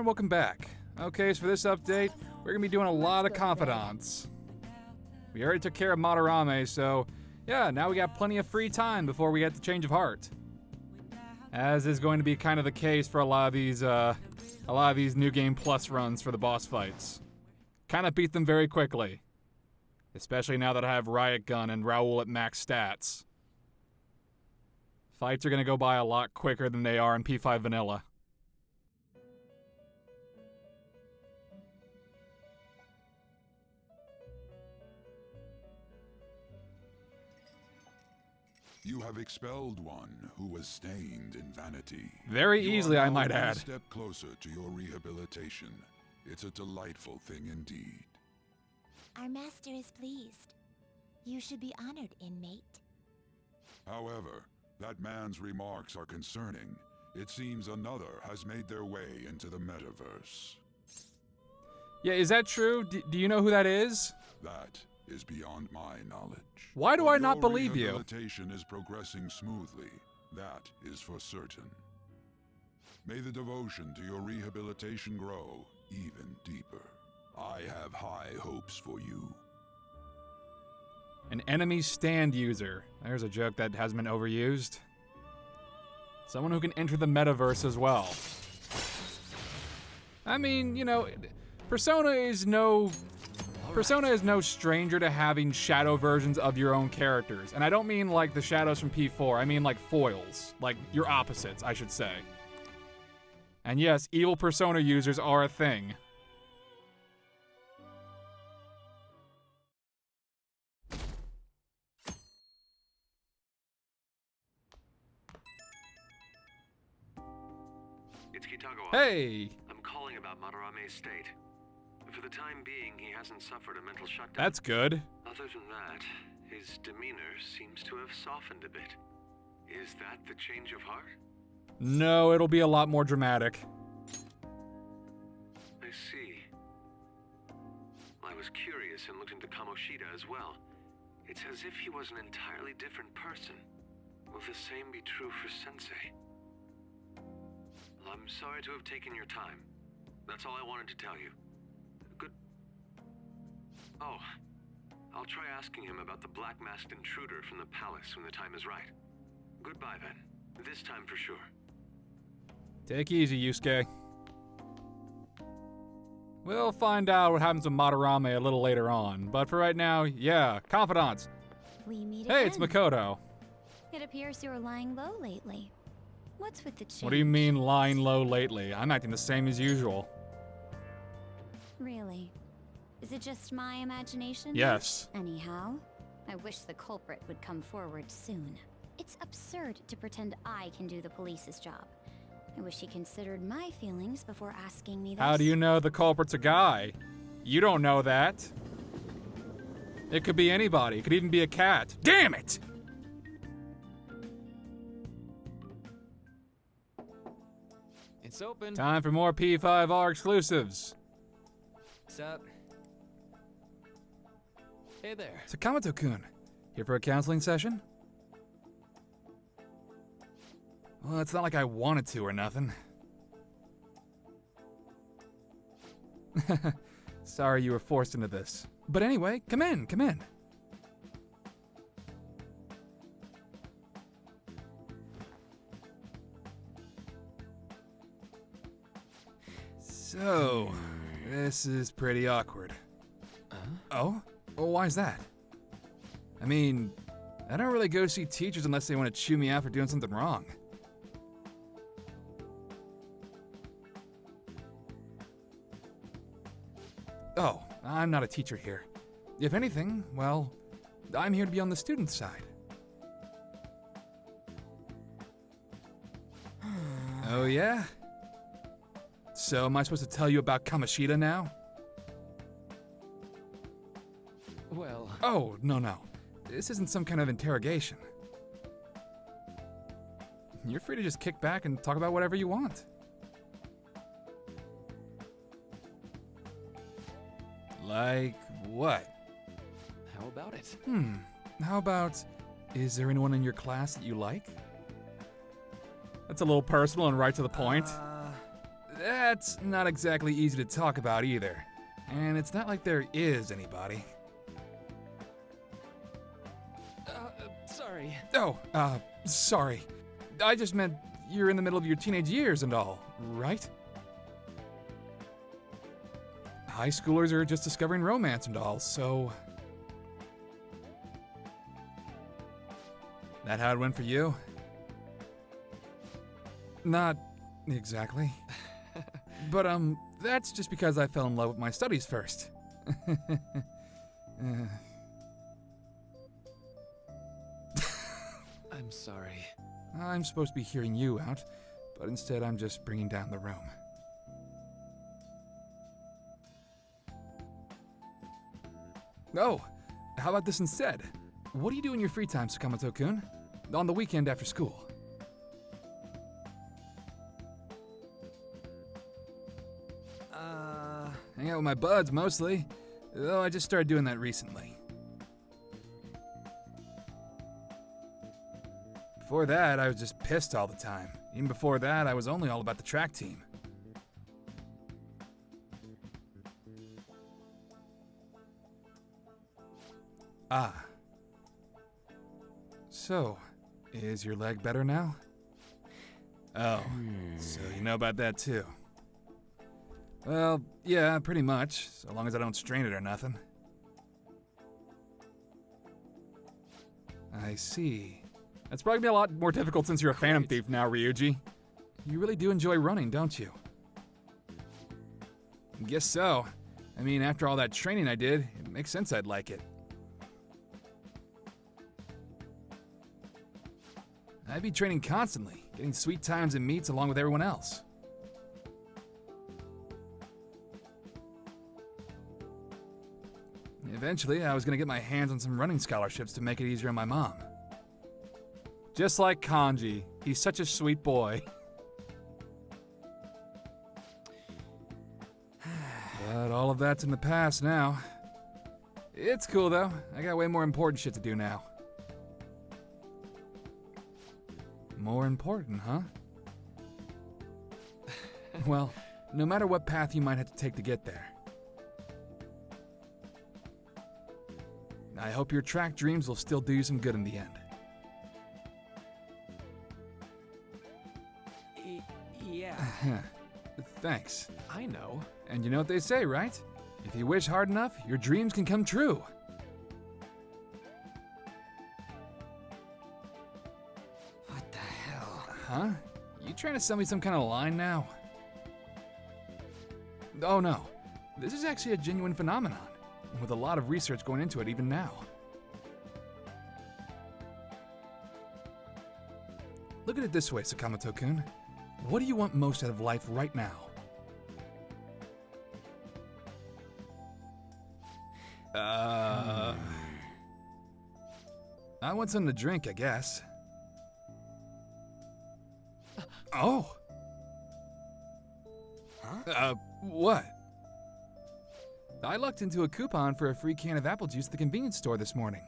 Alright, welcome back. Okay, so for this update, we're gonna be doing a lot of confidants. We already took care of Madarame, so yeah, now we got plenty of free time before we get the change of heart. As is going to be kind of the case for a lot of these New Game Plus runs for the boss fights. Kind of beat them very quickly. Especially now that I have Riot Gun and Raoul at max stats. Fights are gonna go by a lot quicker than they are in P5 Vanilla. You have expelled one who was stained in vanity. Very easily, I might add. One step closer to your rehabilitation. It's a delightful thing indeed. Our master is pleased. You should be honored, inmate. However, that man's remarks are concerning. It seems another has made their way into the metaverse. Yeah, is that true? Do you know who that is? That is beyond my knowledge. Why do But I not your believe you? Rehabilitation is progressing smoothly. That is for certain. May the devotion to your rehabilitation grow even deeper. I have high hopes for you. An enemy stand user. There's a joke that hasn't been overused. Someone who can enter the metaverse as well. I mean, you know, Persona is no stranger to having shadow versions of your own characters. And I don't mean like the shadows from P4, I mean like foils. Like your opposites, I should say. And yes, evil Persona users are a thing. It's Kitagawa. Hey! I'm calling about Madarame's state. For the time being, he hasn't suffered a mental shutdown. That's good. Other than that, his demeanor seems to have softened a bit. Is that the change of heart? No, it'll be a lot more dramatic. I see. I was curious and looked into Kamoshida as well. It's as if he was an entirely different person. Will the same be true for Sensei? I'm sorry to have taken your time. That's all I wanted to tell you. Good. Oh, I'll try asking him about the black-masked intruder from the palace when the time is right. Goodbye then. This time for sure. Take it easy, Yusuke. We'll find out what happens with Madarame a little later on, but for right now, yeah, confidants. We meet Hey, again. it's Makoto. It appears you're lying low lately. What's with the change? What do you mean lying low lately? I'm acting the same as usual. Really? Is it just my imagination? Yes. Anyhow, I wish the culprit would come forward soon. It's absurd to pretend I can do the police's job. I wish he considered my feelings before asking me this. How do you know the culprit's a guy? You don't know that. It could be anybody. It could even be a cat. Damn it! It's open. Time for more P5R exclusives. What's up? Hey there. Sakamoto-kun, here for a counseling session? Well, it's not like I wanted to or nothing. Sorry you were forced into this. But anyway, come in, come in. So, this is pretty awkward. Oh? Well, why is that? I mean, I don't really go see teachers unless they want to chew me out for doing something wrong. Oh, I'm not a teacher here. If anything, well, I'm here to be on the student side. Oh yeah? So am I supposed to tell you about Kamoshida now? Well... Oh, no. This isn't some kind of interrogation. You're free to just kick back and talk about whatever you want. Like what? How about it? How about, is there anyone in your class that you like? That's a little personal and right to the point. That's not exactly easy to talk about either. And it's not like there is anybody. Sorry. Oh, sorry. I just meant you're in the middle of your teenage years and all, right? High schoolers are just discovering romance and all, so... That how it went for you? Not exactly. But, that's just because I fell in love with my studies first. I'm sorry. I'm supposed to be hearing you out, but instead I'm just bringing down the room. Oh, how about this instead? What do you do in your free time, Sakamoto-kun? On the weekend after school? Hang out with my buds, mostly. Though I just started doing that recently. Before that, I was just pissed all the time. Even before that, I was only all about the track team. Ah. So, is your leg better now? Oh, so you know about that too. Well, yeah, pretty much, so long as I don't strain it or nothing. I see. That's probably gonna be a lot more difficult since you're a Phantom Thief now, Ryuji. You really do enjoy running, don't you? Guess so. I mean, after all that training I did, it makes sense I'd like it. I'd be training constantly, getting sweet times and meets along with everyone else. Eventually, I was gonna get my hands on some running scholarships to make it easier on my mom. Just like Kanji, he's such a sweet boy. But all of that's in the past now. It's cool though, I got way more important shit to do now. More important, huh? Well, no matter what path you might have to take to get there. I hope your track dreams will still do you some good in the end. Yeah. Thanks. I know. And you know what they say, right? If you wish hard enough, your dreams can come true. What the hell? Huh? You trying to sell me some kind of line now? Oh no. This is actually a genuine phenomenon, with a lot of research going into it even now. Look at it this way, Sakamoto-kun. What do you want most out of life right now? I want something to drink, I guess. Oh! Huh? What? I lucked into a coupon for a free can of apple juice at the convenience store this morning.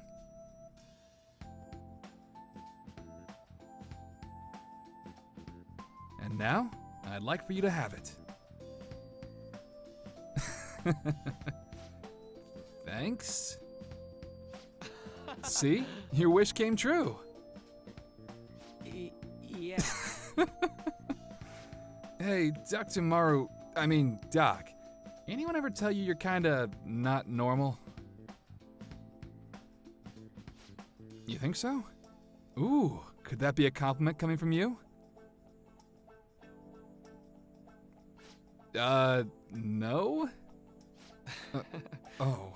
And now, I'd like for you to have it. Thanks. See? Your wish came true. Yeah. Hey, Doc. Anyone ever tell you you're kinda not normal? You think so? Ooh, could that be a compliment coming from you? No? Oh.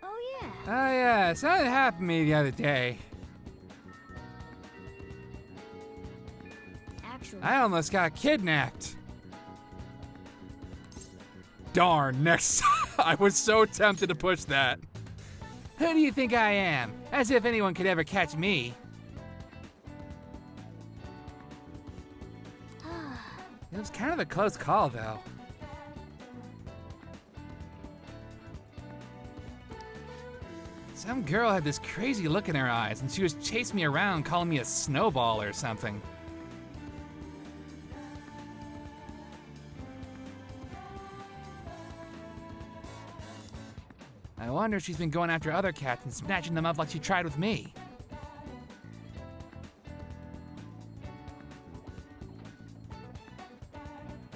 Oh, yeah. Oh yeah, something happened to me the other day. Actually, I almost got kidnapped. Darn, next. I was so tempted to push that. Who do you think I am? As if anyone could ever catch me. It was kind of a close call, though. Some girl had this crazy look in her eyes, and she was chasing me around calling me a snowball or something. I wonder if she's been going after other cats and snatching them up like she tried with me.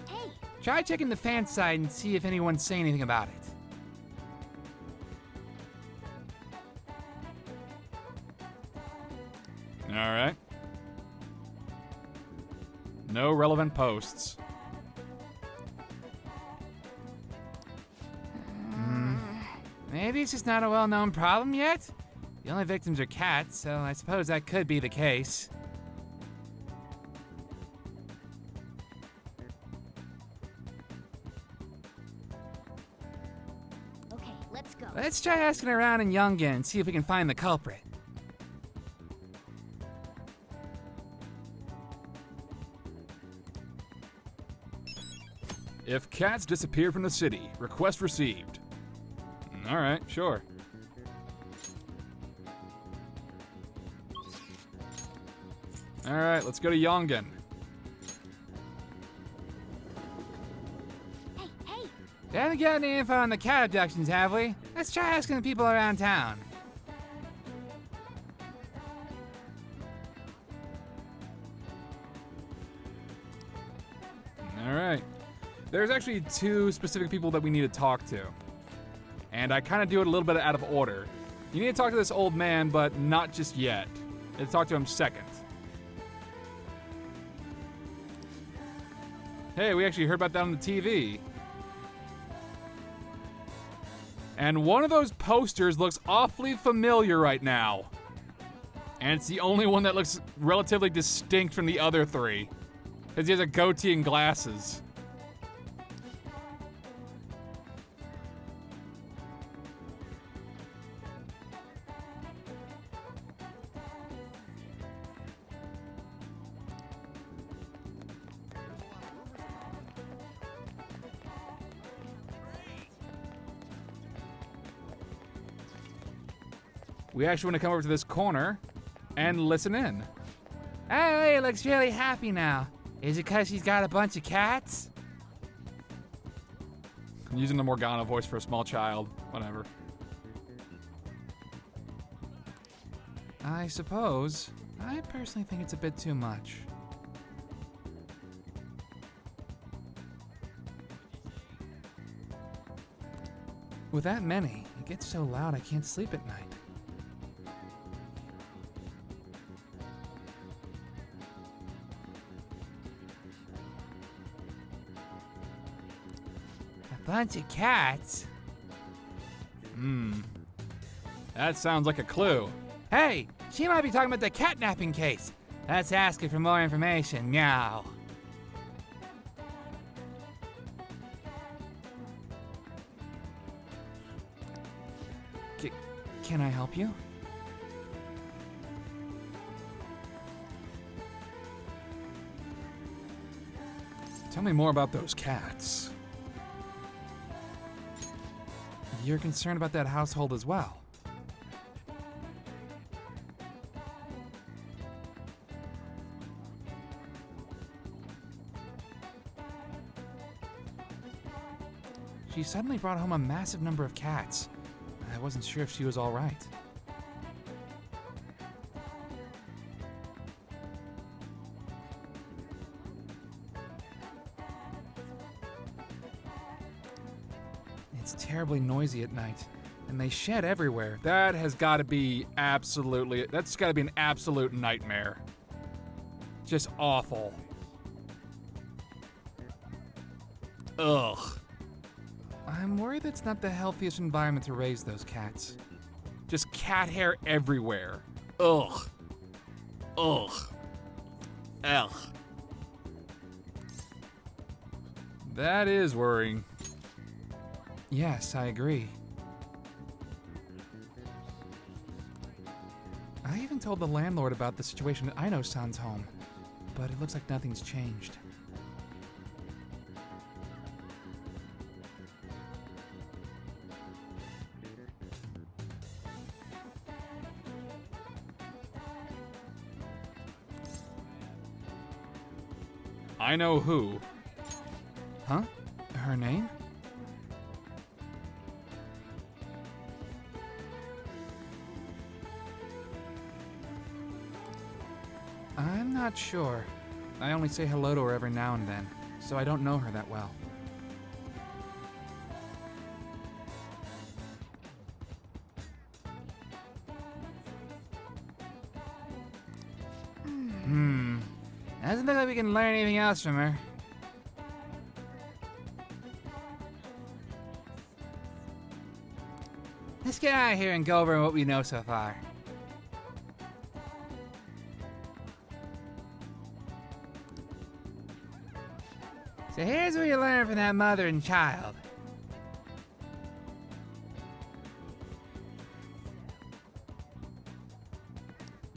Hey, Try checking the fan side and see if anyone's saying anything about it. Alright. No relevant posts. Maybe it's just not a well-known problem yet? The only victims are cats, so I suppose that could be the case. okay, let's go. Let's try asking around in Youngin and see if we can find the culprit. If cats disappear from the city, request received. Alright, sure. Alright, let's go to Yongen. Hey, hey! We haven't got any info on the cat abductions, have we? Let's try asking the people around town. Alright. There's actually two specific people that we need to talk to. And I kind of do it a little bit out of order. You need to talk to this old man, but not just yet. You have to talk to him second. Hey, we actually heard about that on the TV. And one of those posters looks awfully familiar right now. And it's the only one that looks relatively distinct from the other three. Because he has a goatee and glasses. We actually want to come over to this corner and listen in. Oh, he looks really happy now. Is it because he's got a bunch of cats? I'm using the Morgana voice for a small child. Whatever. I suppose. I personally think it's a bit too much. With that many, it gets so loud I can't sleep at night. Bunch of cats? That sounds like a clue. Hey, she might be talking about the catnapping case. Let's ask her for more information now. Can I help you? Tell me more about those cats. You're concerned about that household as well. She suddenly brought home a massive number of cats. I wasn't sure if she was all right. It's terribly noisy at night, and they shed everywhere. That has got to be that's got to be an absolute nightmare. Just awful. Ugh. I'm worried that's not the healthiest environment to raise those cats. Just cat hair everywhere. Ugh. Ugh. Ugh. That is worrying. Yes, I agree. I even told the landlord about the situation at Aino-san's home, but it looks like nothing's changed. I know who. Huh? Her name? I'm not sure. I only say hello to her every now and then, so I don't know her that well. Doesn't look like we can learn anything else from her. Let's get out of here and go over what we know so far. So here's what you learn from that mother and child.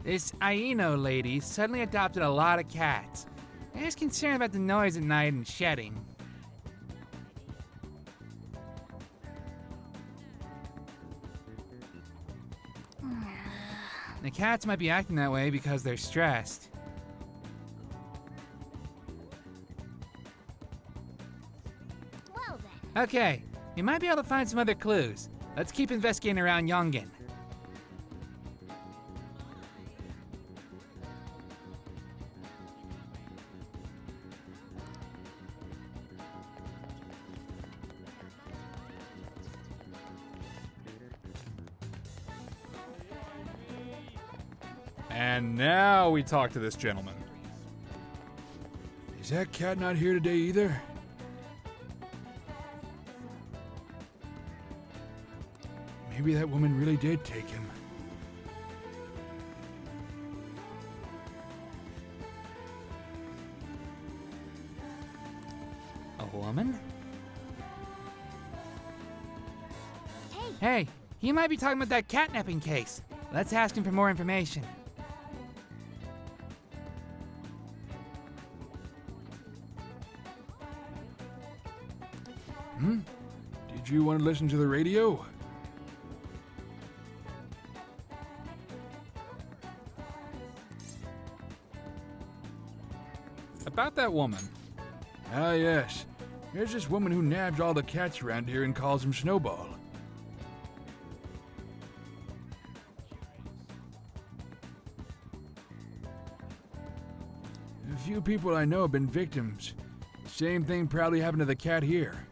This Aino lady suddenly adopted a lot of cats. And is concerned about the noise at night and shedding. The cats might be acting that way because they're stressed. Well then. Okay, you might be able to find some other clues. Let's keep investigating around Yongen. And now we talk to this gentleman. Is that cat not here today either? Maybe that woman really did take him. A woman? Hey, Hey, he might be talking about that catnapping case. Let's ask him for more information. Did you want to listen to the radio? About that woman. Ah, yes. There's this woman who nabs all the cats around here and calls them Snowball. A few people I know have been victims. The same thing probably happened to the cat here.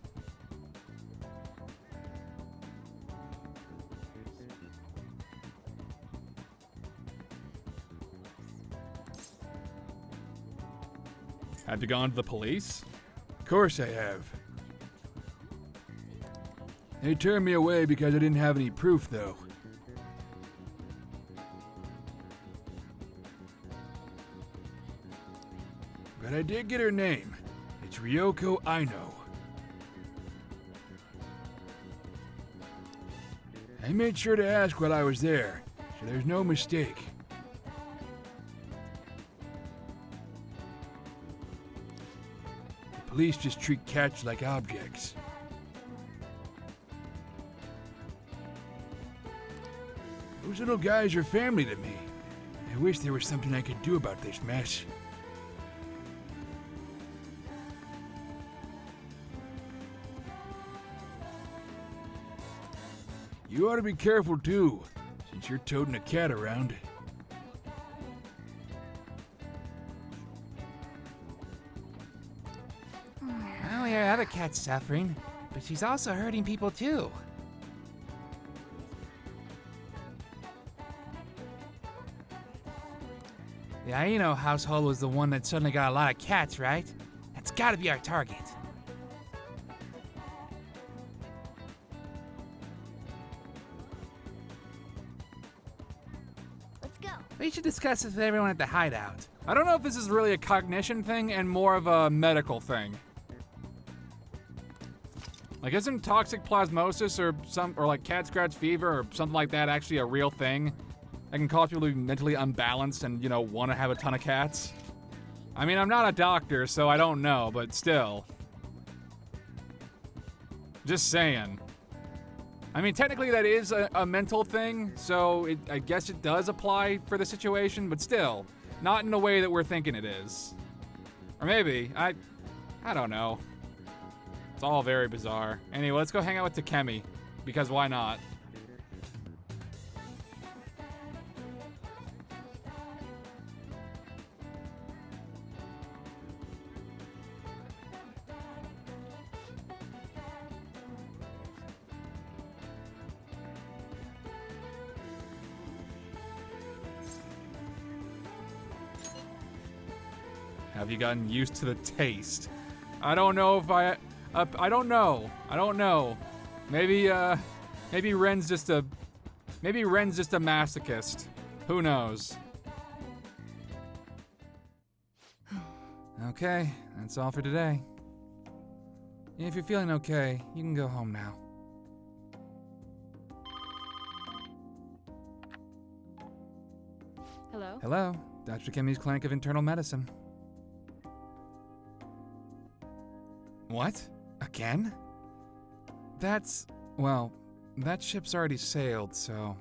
Have you gone to the police? Of course I have. They turned me away because I didn't have any proof, though. But I did get her name. It's Ryoko Aino. I made sure to ask while I was there, so there's no mistake. The police just treat cats like objects. Those little guys are family to me. I wish there was something I could do about this mess. You ought to be careful too, since you're toting a cat around. Well, we have other cats suffering, but she's also hurting people too. The Aino household was the one that suddenly got a lot of cats, right? That's gotta be our target. let's go. We should discuss this with everyone at the hideout. I don't know if this is really a cognition thing and more of a medical thing. Like, isn't toxic plasmosis or like cat scratch fever or something like that actually a real thing that can cause people to be mentally unbalanced and, want to have a ton of cats? I mean, I'm not a doctor, so I don't know, but still. Just saying. I mean, technically that is a mental thing, so I guess it does apply for the situation, but still, not in the way that we're thinking it is. Or maybe. I don't know. It's all very bizarre. Anyway, let's go hang out with Takemi. Because why not? Have you gotten used to the taste? I don't know if I don't know. Maybe Ren's just a masochist. Who knows? Okay, that's all for today. If you're feeling okay, you can go home now. Hello? Hello, Dr. Kemi's Clinic of Internal Medicine. What? Again? Well, that ship's already sailed, so...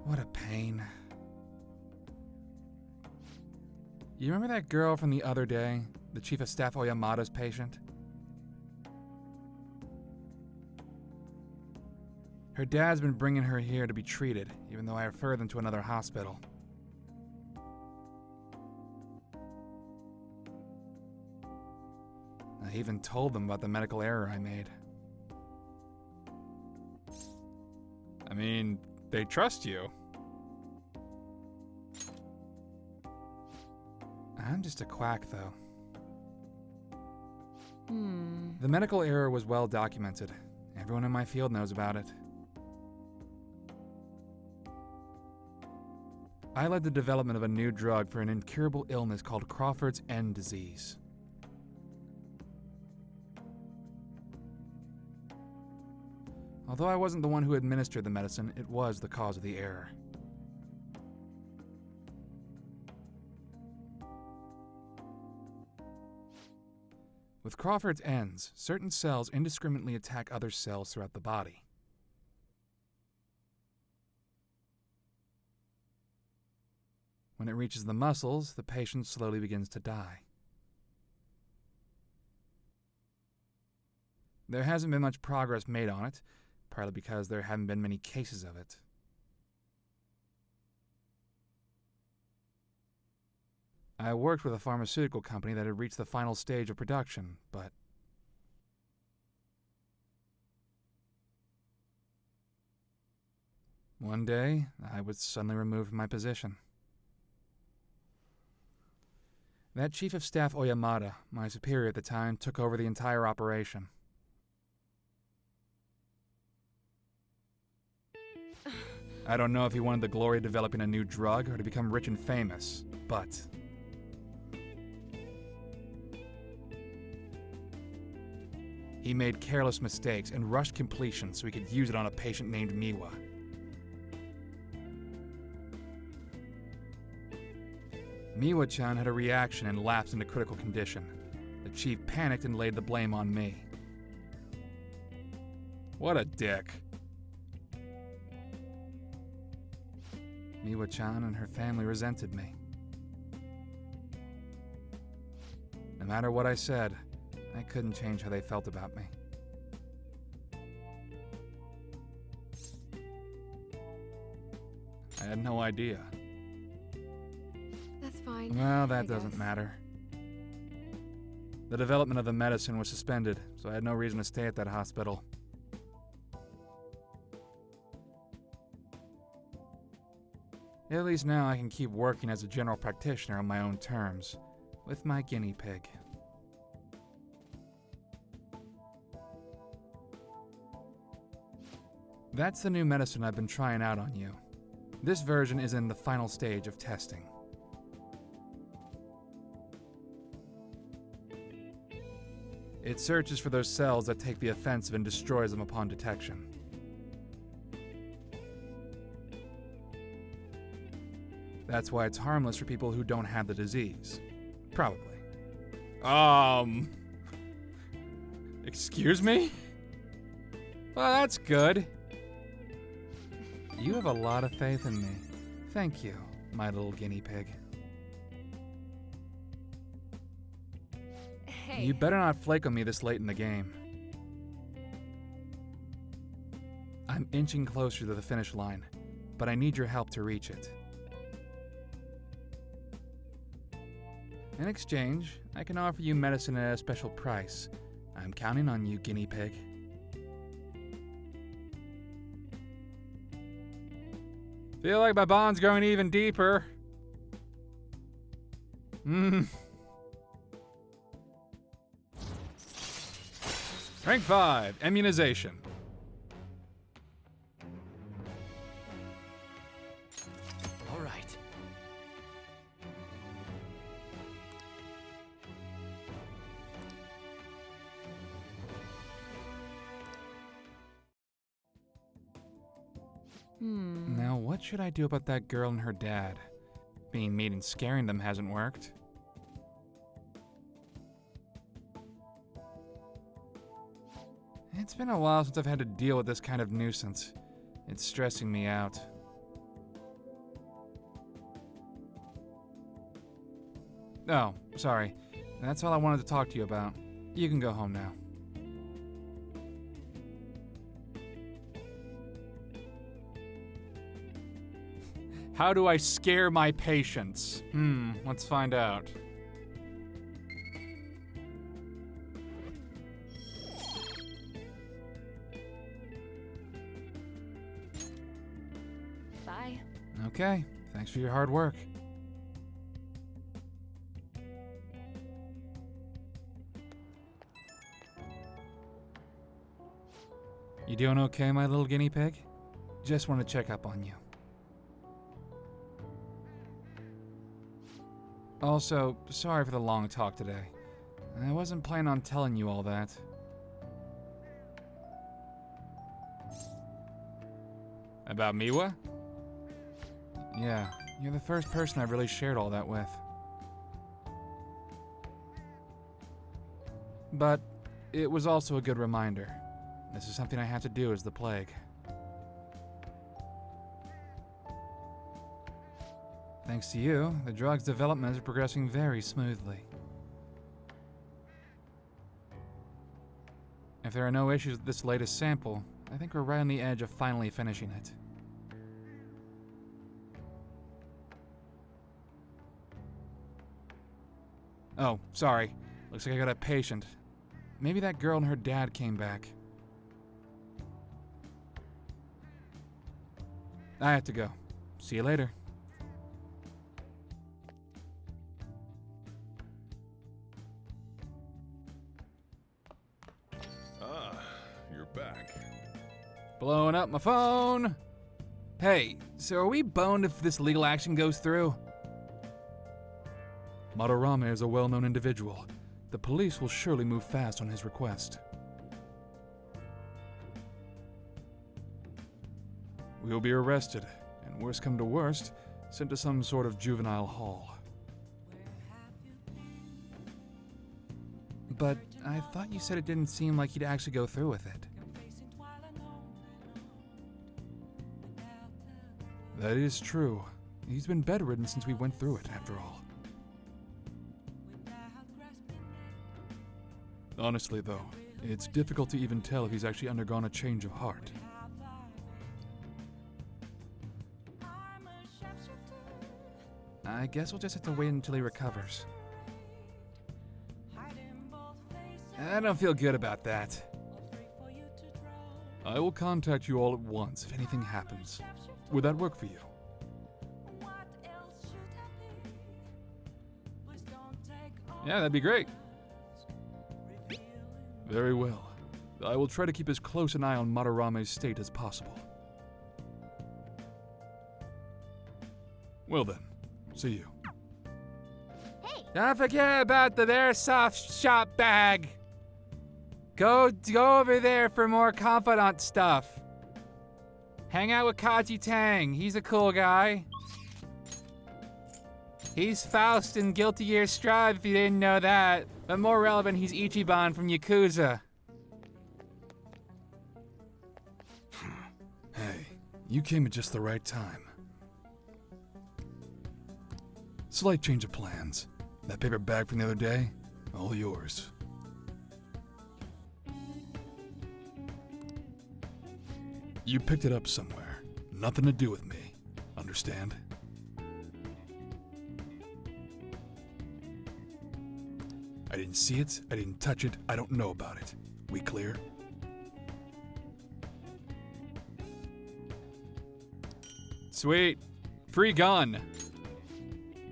What a pain. You remember that girl from the other day? The Chief of Staff Oyamada's patient? Her dad's been bringing her here to be treated, even though I referred them to another hospital. I even told them about the medical error I made. I mean, they trust you. I'm just a quack, though. The medical error was well documented. Everyone in my field knows about it. I led the development of a new drug for an incurable illness called Crawford's End disease. Although I wasn't the one who administered the medicine, it was the cause of the error. With Crawford's ends, certain cells indiscriminately attack other cells throughout the body. When it reaches the muscles, the patient slowly begins to die. There hasn't been much progress made on it, partly because there haven't been many cases of it. I worked with a pharmaceutical company that had reached the final stage of production, but one day, I was suddenly removed from my position. That Chief of Staff Oyamada, my superior at the time, took over the entire operation. I don't know if he wanted the glory of developing a new drug or to become rich and famous, but... he made careless mistakes and rushed completion so he could use it on a patient named Miwa. Miwa-chan had a reaction and lapsed into critical condition. The chief panicked and laid the blame on me. What a dick. Miwa-chan and her family resented me. No matter what I said, I couldn't change how they felt about me. I had no idea. That's fine. Well, that I doesn't guess. matter. The development of the medicine was suspended, so I had no reason to stay at that hospital. At least now I can keep working as a general practitioner on my own terms, with my guinea pig. That's the new medicine I've been trying out on you. This version is in the final stage of testing. It searches for those cells that take the offensive and destroys them upon detection. That's why it's harmless for people who don't have the disease. Probably. Excuse me? Well, that's good. You have a lot of faith in me. Thank you. my little guinea pig. Hey. You better not flake on me this late in the game. I'm inching closer to the finish line, but I need your help to reach it. In exchange, I can offer you medicine at a special price. I'm counting on you, guinea pig. Feel like my bond's growing even deeper. Rank 5, immunization. All right. Now, what should I do about that girl and her dad? Being mean and scaring them hasn't worked. It's been a while since I've had to deal with this kind of nuisance. It's stressing me out. Oh, sorry. That's all I wanted to talk to you about. You can go home now. How do I scare my patients? Let's find out. Bye. Okay, thanks for your hard work. You doing okay, my little guinea pig? Just want to check up on you. Also, sorry for the long talk today. I wasn't planning on telling you all that. About Miwa? Yeah, you're the first person I've really shared all that with. But it was also a good reminder. This is something I have to do as the plague. Thanks to you, the drug's development is progressing very smoothly. If there are no issues with this latest sample, I think we're right on the edge of finally finishing it. Oh, sorry. Looks like I got a patient. Maybe that girl and her dad came back. I have to go. See you later. You're back. Blowing up my phone. Hey, so are we boned if this legal action goes through? Madarame is a well-known individual. The police will surely move fast on his request. We will be arrested, and worst come to worst, sent to some sort of juvenile hall. But I thought you said it didn't seem like he'd actually go through with it. That is true. He's been bedridden since we went through it, after all. Honestly, though, it's difficult to even tell if he's actually undergone a change of heart. I guess we'll just have to wait until he recovers. I don't feel good about that. I will contact you all at once if anything happens. Would that work for you? Yeah, that'd be great. Very well. I will try to keep as close an eye on Madarame's state as possible. Well then, see you. Hey! Don't forget about the Airsoft shop bag! Go over there for more confidant stuff. Hang out with Kaji Tang. He's a cool guy. He's Faust in Guilty Gear Strive if you didn't know that. But more relevant, he's Ichiban from Yakuza. Hey, you came at just the right time. Slight change of plans. That paper bag from the other day, all yours. You picked it up somewhere. Nothing to do with me. Understand? I didn't see it, I didn't touch it, I don't know about it. We clear? Sweet. Free gun.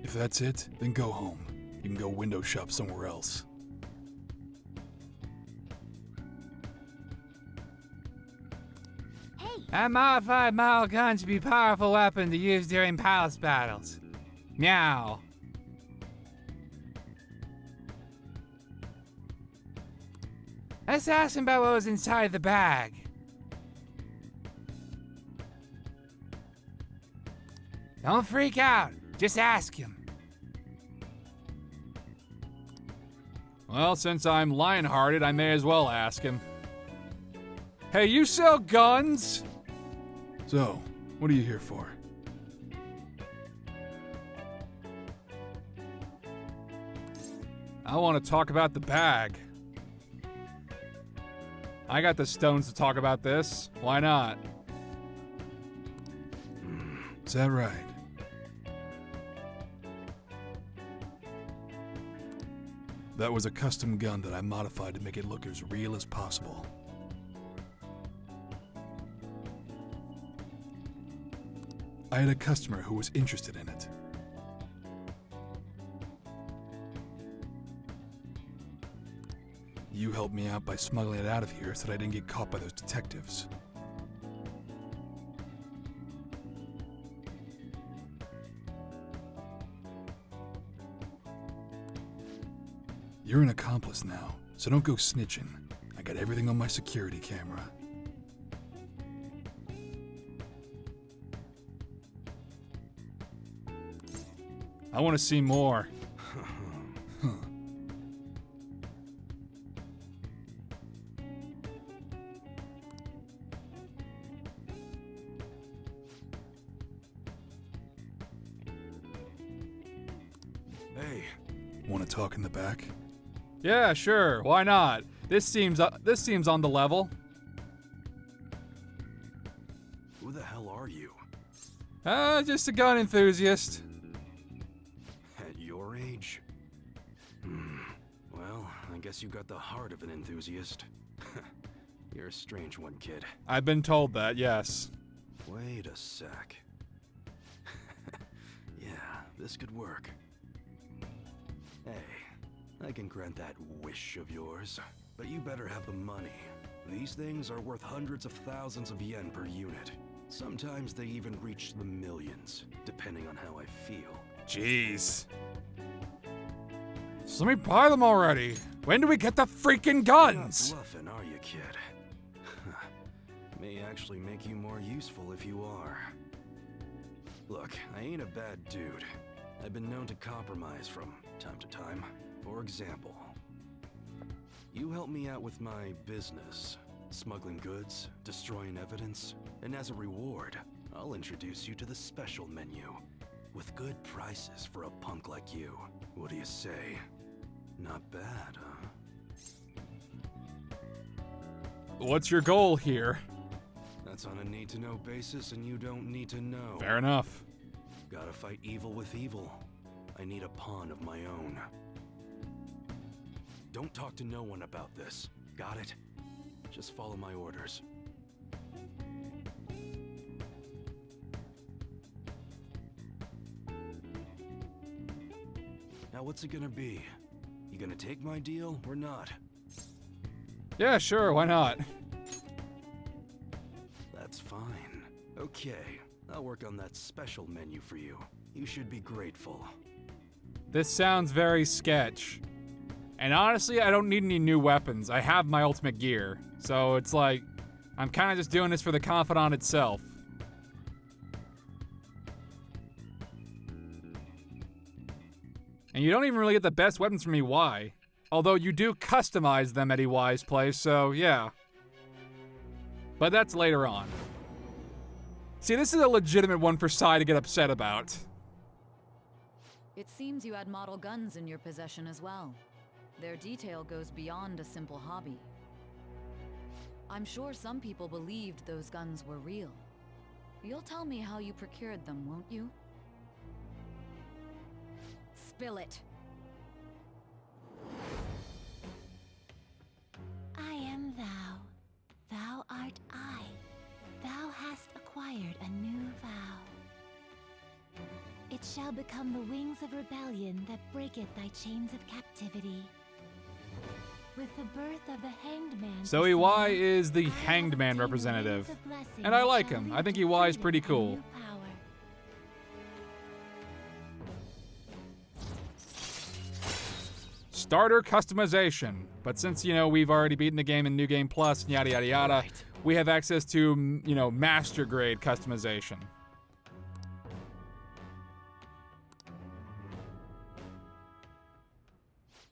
If that's it, then go home. You can go window shop somewhere else. Hey, A modified model gun should be a powerful weapon to use during palace battles. Meow. Let's ask him about what was inside the bag. Don't freak out. Just ask him. Well, since I'm lion-hearted, I may as well ask him. Hey, you sell guns? So, what are you here for? I want to talk about the bag. I got the stones to talk about this. Why not? Is that right? That was a custom gun that I modified to make it look as real as possible. I had a customer who was interested in it. You helped me out by smuggling it out of here so that I didn't get caught by those detectives. You're an accomplice now, so don't go snitching. I got everything on my security camera. I want to see more. Hey, Want to talk in the back? Yeah, sure. Why not? This seems on the level. who the hell are you? Just a gun enthusiast. At your age? Well, I guess you got the heart of an enthusiast. You're a strange one, kid. I've been told that, yes. Wait a sec. Yeah, this could work. Hey, I can grant that wish of yours, but you better have the money. These things are worth hundreds of thousands of yen per unit. Sometimes they even reach the millions, depending on how I feel. Jeez. So let me buy them already. When do we get the freaking guns? You're not bluffing, are you, kid? May actually make you more useful if you are. Look, I ain't a bad dude. I've been known to compromise from time to time. For example, you help me out with my business, smuggling goods, destroying evidence, and as a reward, I'll introduce you to the special menu, with good prices for a punk like you. What do you say? Not bad, huh? What's your goal here? That's on a need-to-know basis, and you don't need to know. Fair enough. Gotta fight evil with evil. I need a pawn of my own. Don't talk to no one about this. Got it? Just follow my orders. Now what's it gonna be? You gonna take my deal or not? Yeah, sure, why not? That's fine. Okay, I'll work on that special menu for you. You should be grateful. This sounds very sketch. And honestly, I don't need any new weapons. I have my ultimate gear. So it's like, I'm kind of just doing this for the confidant itself. And you don't even really get the best weapons from EY. Although you do customize them at EY's place, so yeah. But that's later on. See, this is a legitimate one for Sai to get upset about. It seems you had model guns in your possession as well. Their detail goes beyond a simple hobby. I'm sure some people believed those guns were real. You'll tell me how you procured them, won't you? Spill it. I am thou. Thou art I. Thou hast acquired a new vow. It shall become the wings of rebellion that breaketh thy chains of captivity. With the birth of the hanged man. So EY is the hanged man representative. And I like him. I think EY is pretty cool. Starter customization. But since, we've already beaten the game in New Game Plus and yada yada yada, we have access to, master grade customization.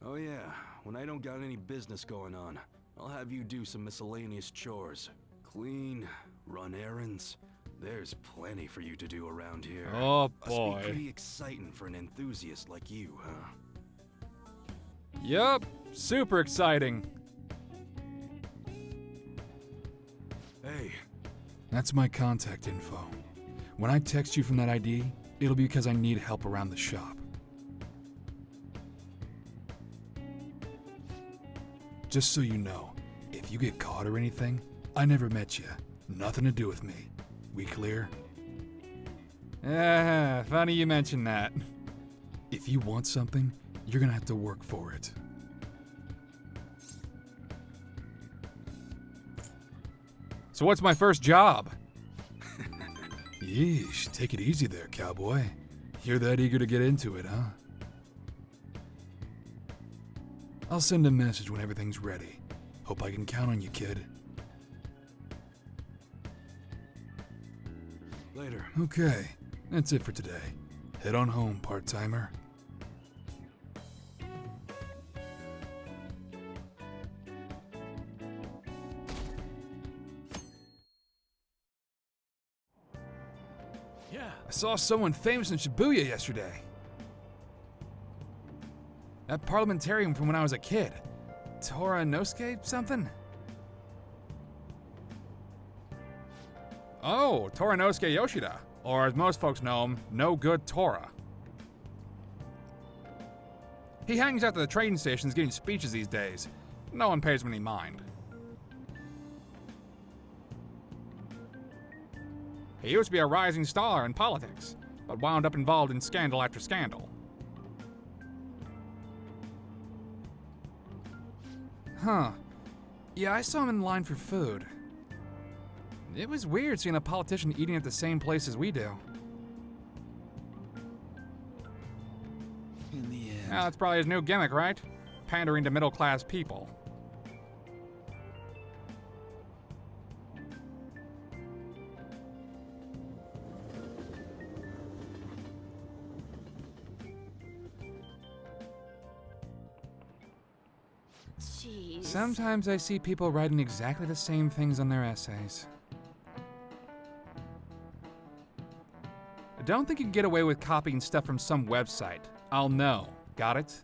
Oh yeah, when I don't got any business going on, I'll have you do some miscellaneous chores. Clean, run errands. There's plenty for you to do around here. Oh Must be boy. pretty exciting for an enthusiast like you, huh? Yup, super exciting. Hey. That's my contact info. When I text you from that ID, it'll be because I need help around the shop. Just so you know, if you get caught or anything, I never met you. Nothing to do with me. We clear? Funny you mention that. If you want something, you're gonna have to work for it. So what's my first job? Yeesh, take it easy there, cowboy. You're that eager to get into it, huh? I'll send a message when everything's ready. Hope I can count on you, kid. Later. Okay, that's it for today. Head on home, part-timer. Yeah. I saw someone famous in Shibuya yesterday. That parliamentarian from when I was a kid. Tora Nosuke something? Oh, Toranosuke Yoshida, or as most folks know him, No Good Tora. He hangs out at the train stations giving speeches these days. No one pays him any mind. He used to be a rising star in politics, but wound up involved in scandal after scandal. Huh. Yeah, I saw him in line for food. It was weird seeing a politician eating at the same place as we do. In the end. That's probably his new gimmick, right? Pandering to middle-class people. Jeez. Sometimes I see people writing exactly the same things on their essays. I don't think you can get away with copying stuff from some website. I'll know. Got it?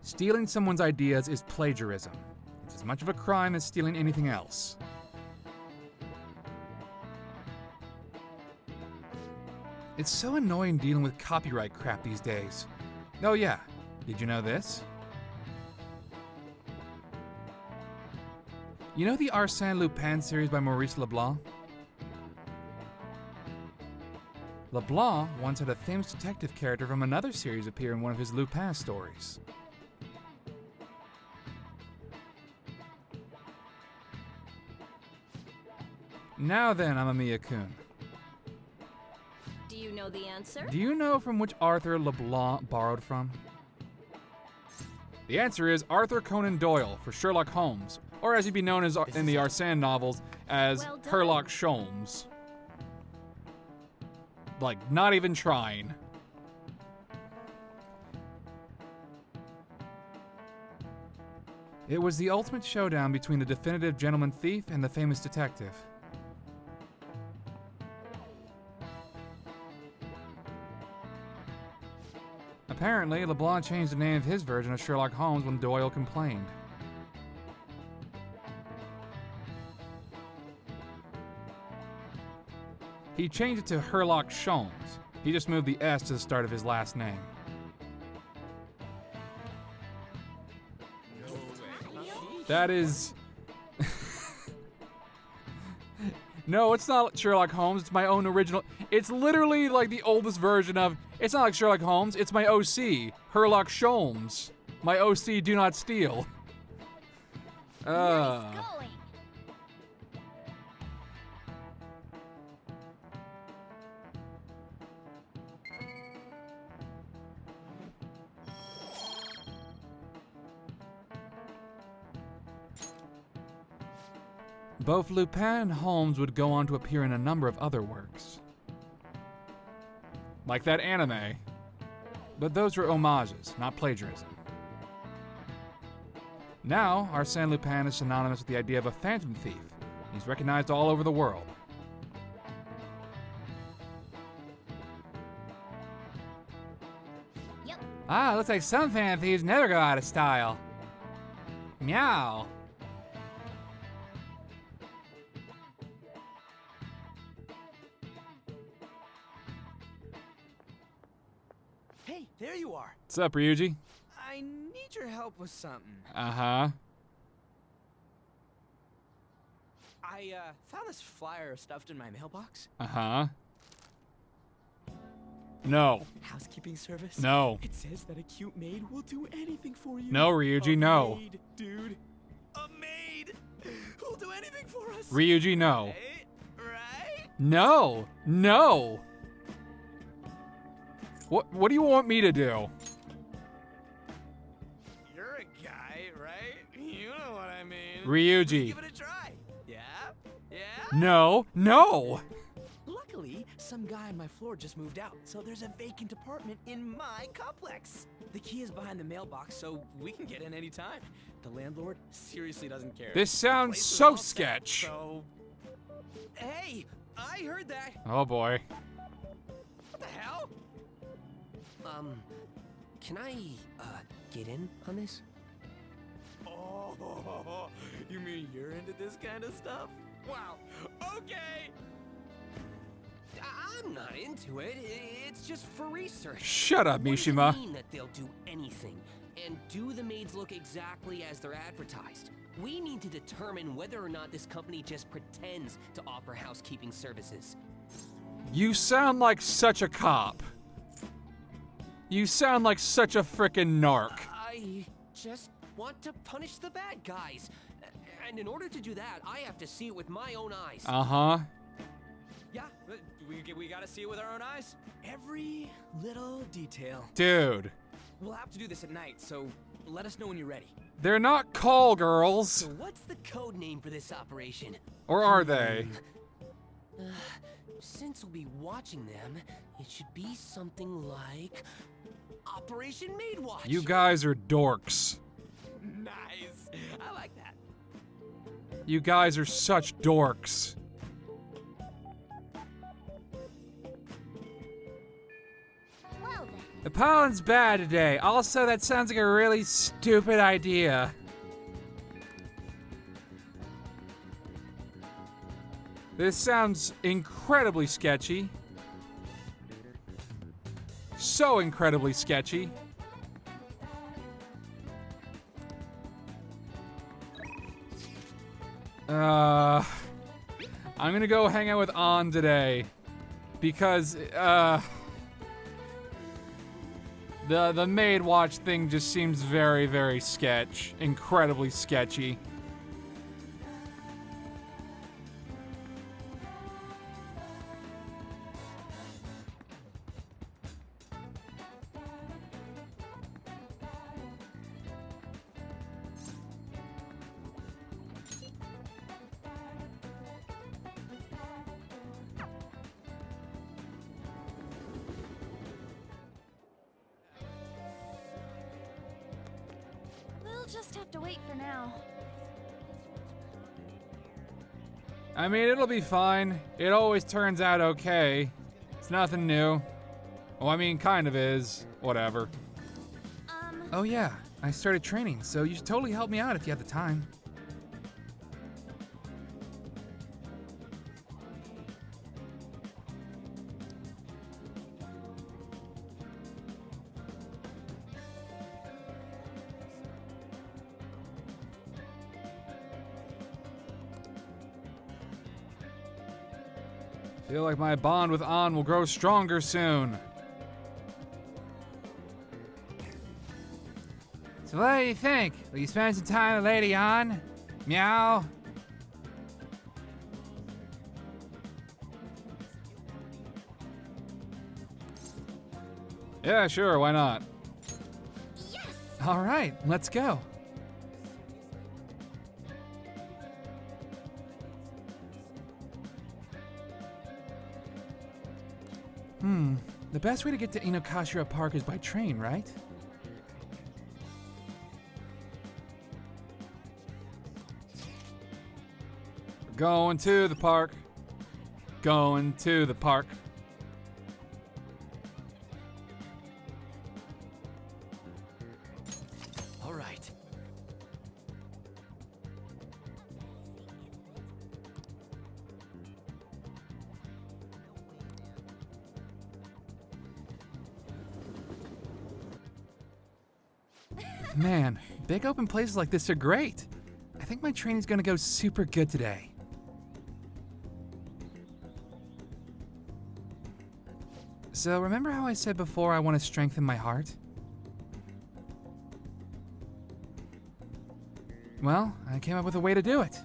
Stealing someone's ideas is plagiarism. It's as much of a crime as stealing anything else. It's so annoying dealing with copyright crap these days. Oh yeah, did you know this? You know the Arsène Lupin series by Maurice Leblanc? Leblanc once had a famous detective character from another series appear in one of his Lupin stories. Now then, Amamiya-kun. Do you know the answer? Do you know from which Arthur Leblanc borrowed from? The answer is Arthur Conan Doyle for Sherlock Holmes, or as he'd be known as in the Arsène novels as Well done. Herlock Sholmes. Like, not even trying. It was the ultimate showdown between the definitive gentleman thief and the famous detective. Apparently, LeBlanc changed the name of his version of Sherlock Holmes when Doyle complained. He changed it to Herlock Sholmes. He just moved the S to the start of his last name. That is... No, it's not Sherlock Holmes. It's my own original... It's literally like the oldest version of... It's not like Sherlock Holmes. It's my OC. Herlock Sholmes. My OC, do not steal. Nice going. Both Lupin and Holmes would go on to appear in a number of other works. Like that anime. But those were homages, not plagiarism. Now, Arsène Lupin is synonymous with the idea of a phantom thief. He's recognized all over the world. Yep. Ah, looks like some phantom thieves never go out of style. Meow. Hey, there you are. What's up, Ryuji? I need your help with something. Uh-huh. I found this flyer stuffed in my mailbox. Uh-huh. No. Housekeeping service. No. It says that a cute maid will do anything for you. No, Ryuji, A no. maid, dude. A maid who'll do anything for us. Ryuji, no. Right? No. No. What do you want me to do? You're a guy, right? You know what I mean. Ryuji. Give it a try. Yeah? Yeah? No. No. Luckily, some guy on my floor just moved out, so there's a vacant apartment in my complex. The key is behind the mailbox, so we can get in anytime. The landlord seriously doesn't care. This sounds Place is so all set, sketch. So... Hey, I heard that. Oh boy. What the hell? Can I, get in on this? Oh, you mean you're into this kind of stuff? Wow. Okay. I'm not into it. It's just for research. Shut up, What does Mishima. it mean that they'll do anything? And do the maids look exactly as they're advertised? We need to determine whether or not this company just pretends to offer housekeeping services. You sound like such a cop. You sound like such a frickin' narc. I just want to punish the bad guys. And in order to do that, I have to see it with my own eyes. Uh-huh. Yeah, we gotta see it with our own eyes. Every little detail. Dude. We'll have to do this at night, so let us know when you're ready. They're not call girls. So what's the code name for this operation? Or are they? Since we'll be watching them, it should be something like Operation Maidwatch. You guys are dorks. Nice. I like that. You guys are such dorks. Well then. The pollen's bad today. Also, that sounds like a really stupid idea. This sounds incredibly sketchy. So incredibly sketchy. I'm gonna go hang out with An today. Because, the Maidwatch thing just seems very, very sketch. Incredibly sketchy. We'll just have to wait for now. I mean, it'll be fine. It always turns out okay. It's nothing new. Well, I mean, kind of is. Whatever. Oh yeah, I started training, so you should totally help me out if you have the time. Feel like my bond with An will grow stronger soon. So what do you think? Will you spend some time with Lady An? Meow? Yeah, sure, why not? All right, let's go. The best way to get to Inokashira Park is by train, right? Going to the park. Going to the park. All right. Man, big open places like this are great. I think my training's gonna go super good today. So remember how I said before I want to strengthen my heart? Well, I came up with a way to do it.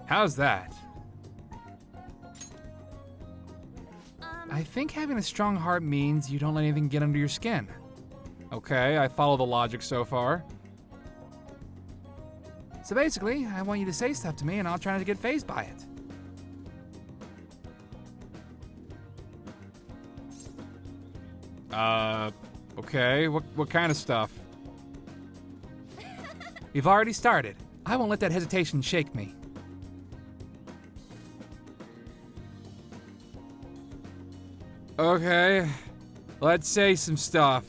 How's that? I think having a strong heart means you don't let anything get under your skin. Okay, I follow the logic so far. So basically, I want you to say stuff to me and I'll try not to get fazed by it. Okay, what kind of stuff? We've already started. I won't let that hesitation shake me. Okay, let's say some stuff.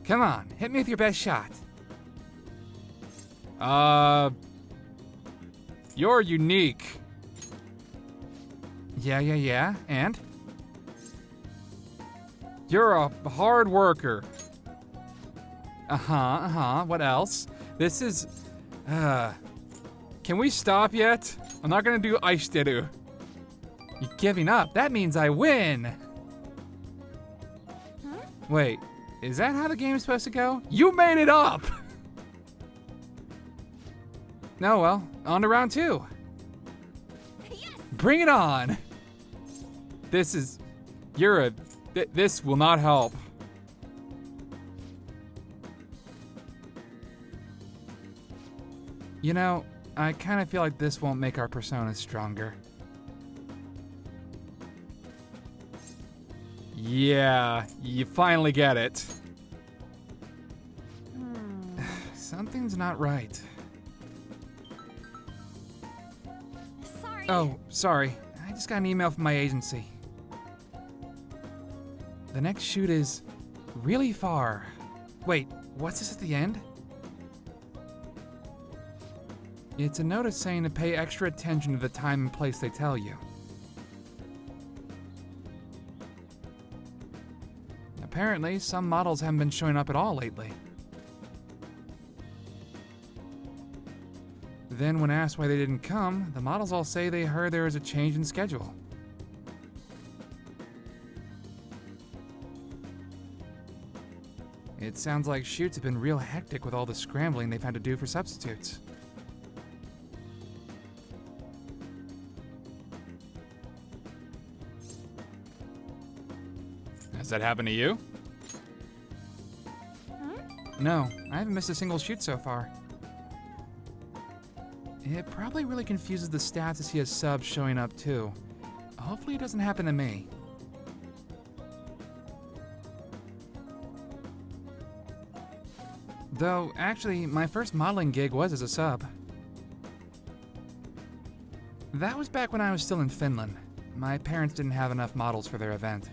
Come on, hit me with your best shot. You're unique. Yeah, and? You're a hard worker. What else? This is, can we stop yet? I'm not gonna do Aishiteru. You're giving up. That means I win. Wait, is that how the game's supposed to go? You made it up! No, well, on to round 2. Bring it on! This will not help. You know, I kind of feel like this won't make our personas stronger. Yeah, you finally get it. Something's not right. Sorry. Oh, sorry. I just got an email from my agency. The next shoot is really far. Wait, what's this at the end? It's a notice saying to pay extra attention to the time and place they tell you. Apparently, some models haven't been showing up at all lately. Then, when asked why they didn't come, the models all say they heard there was a change in schedule. It sounds like shoots have been real hectic with all the scrambling they've had to do for substitutes. Has that happened to you? No, I haven't missed a single shoot so far. It probably really confuses the staff to see a sub showing up too. Hopefully it doesn't happen to me. Though, actually, my first modeling gig was as a sub. That was back when I was still in Finland. My parents didn't have enough models for their event.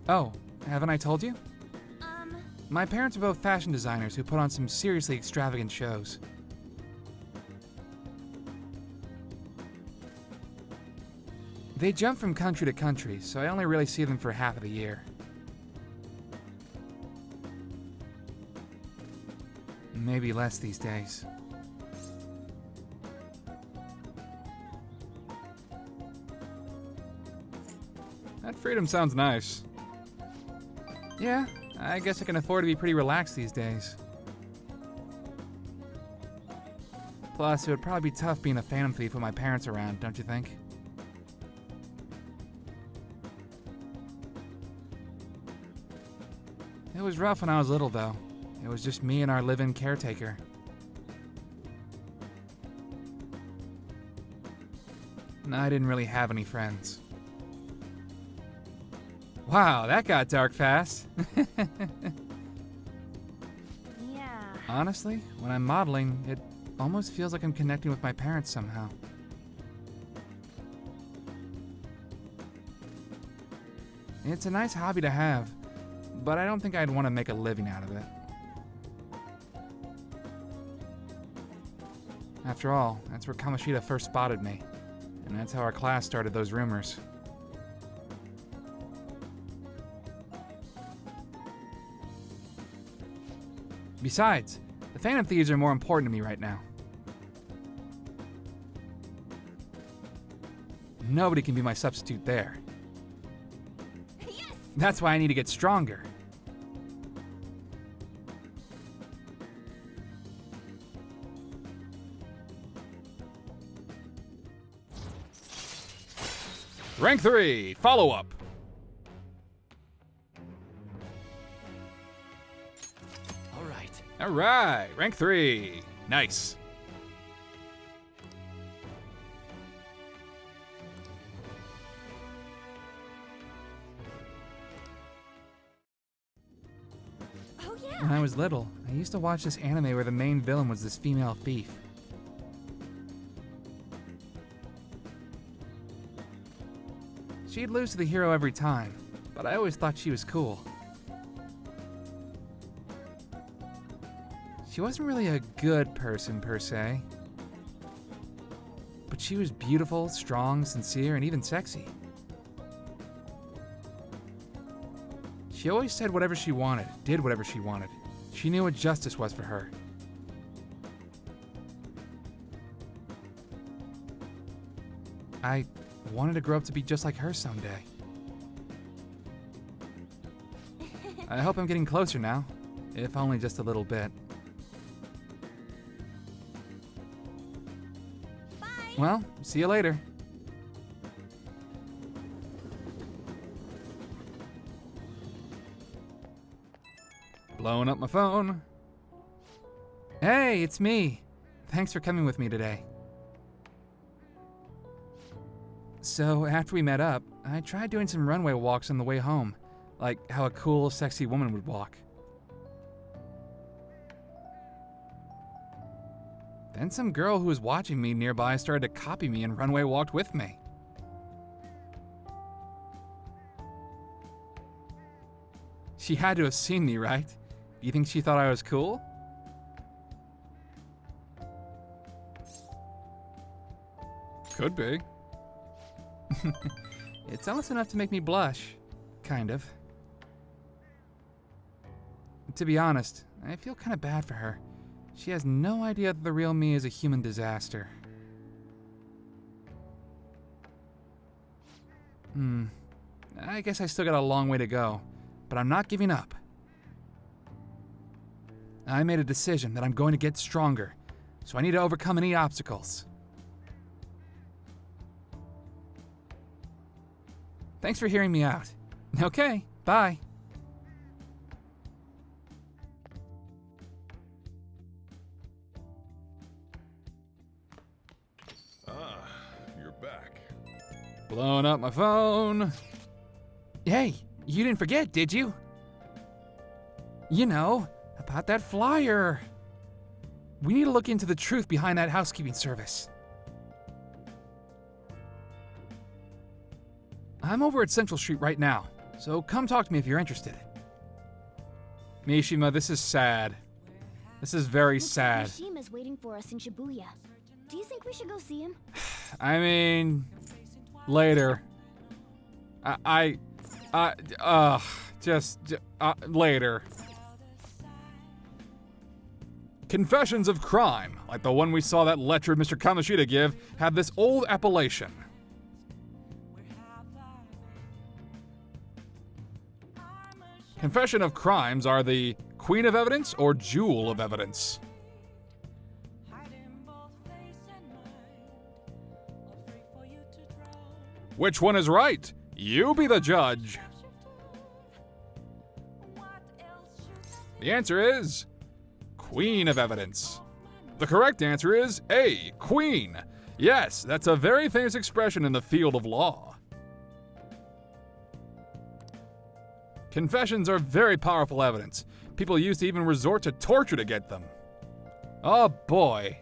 Oh, haven't I told you? My parents are both fashion designers who put on some seriously extravagant shows. They jump from country to country, so I only really see them for half of the year. Maybe less these days. That freedom sounds nice. Yeah, I guess I can afford to be pretty relaxed these days. Plus, it would probably be tough being a Phantom Thief with my parents around, don't you think? It was rough when I was little, though. It was just me and our live-in caretaker. And I didn't really have any friends. Wow, that got dark fast. Yeah. Honestly, when I'm modeling, it almost feels like I'm connecting with my parents somehow. It's a nice hobby to have, but I don't think I'd want to make a living out of it. After all, that's where Kamoshida first spotted me, and that's how our class started those rumors. Besides, the Phantom Thieves are more important to me right now. Nobody can be my substitute there. Yes! That's why I need to get stronger. Rank 3, follow-up. All right, rank 3. Nice. Oh yeah. When I was little, I used to watch this anime where the main villain was this female thief. She'd lose to the hero every time, but I always thought she was cool. She wasn't really a good person per se, but she was beautiful, strong, sincere, and even sexy. She always said whatever she wanted, did whatever she wanted. She knew what justice was for her. I wanted to grow up to be just like her someday. I hope I'm getting closer now, if only just a little bit. Well, see you later. Blowing up my phone. Hey, it's me. Thanks for coming with me today. So, after we met up, I tried doing some runway walks on the way home, like how a cool, sexy woman would walk. Then some girl who was watching me nearby started to copy me and runway walked with me. She had to have seen me, right? Do you think she thought I was cool? Could be. It's almost enough to make me blush. Kind of. To be honest, I feel kind of bad for her. She has no idea that the real me is a human disaster. I guess I still got a long way to go, but I'm not giving up. I made a decision that I'm going to get stronger, so I need to overcome any obstacles. Thanks for hearing me out. Okay, bye. You're back. Blowing up my phone. Hey, you didn't forget, did you? You know, about that flyer. We need to look into the truth behind that housekeeping service. I'm over at Central Street right now. So come talk to me if you're interested. Mishima, this is sad. This is very sad. Mishima's waiting for us in Shibuya. Do you think we should go see him? I mean, later. Later. Confessions of crime, like the one we saw that lecher Mr. Kamoshida give, have this old appellation. Confession of crimes are the queen of evidence or jewel of evidence. Which one is right? You be the judge. The answer is queen of evidence. The correct answer is A, queen. Yes, that's a very famous expression in the field of law. Confessions are very powerful evidence. People used to even resort to torture to get them. Oh boy.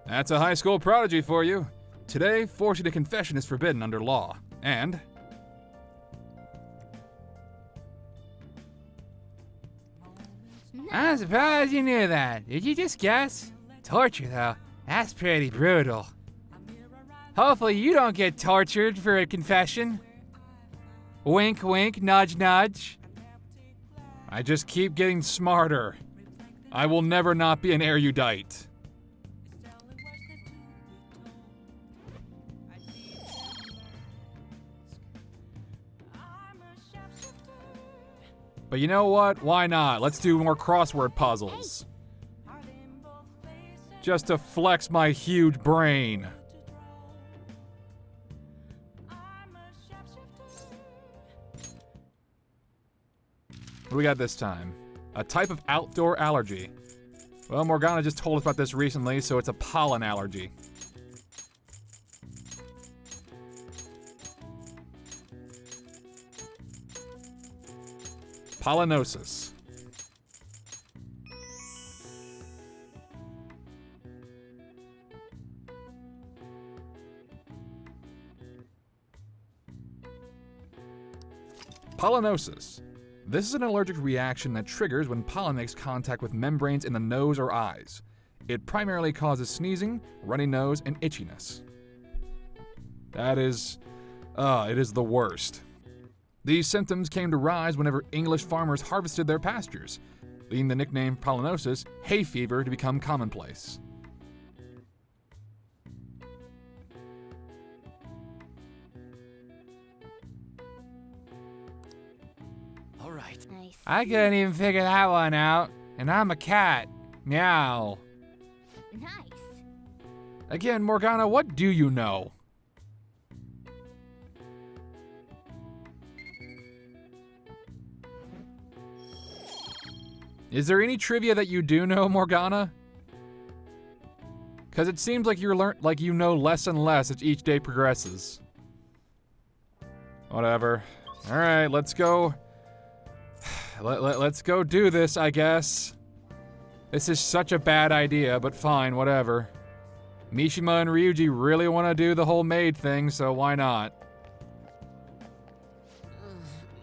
That's a high school prodigy for you. Today, forcing a confession is forbidden under law. And I'm surprised you knew that. Did you just guess? Torture, though. That's pretty brutal. Hopefully you don't get tortured for a confession. Wink, wink, nudge, nudge. I just keep getting smarter. I will never not be an erudite. But you know what? Why not? Let's do more crossword puzzles. Just to flex my huge brain. What do we got this time? A type of outdoor allergy. Well, Morgana just told us about this recently, so it's a pollen allergy. Pollenosis. Pollenosis. This is an allergic reaction that triggers when pollen makes contact with membranes in the nose or eyes. It primarily causes sneezing, runny nose, and itchiness. That is, it is the worst. These symptoms came to rise whenever English farmers harvested their pastures, leading the nickname pollenosis, hay fever, to become commonplace. All right. Nice. I couldn't even figure that one out. And I'm a cat. Meow. Nice. Again, Morgana, what do you know? Is there any trivia that you do know, Morgana? Because it seems like you know less and less as each day progresses. Whatever. All right, let's go. Let's go do this, I guess. This is such a bad idea, but fine, whatever. Mishima and Ryuji really want to do the whole maid thing, so why not?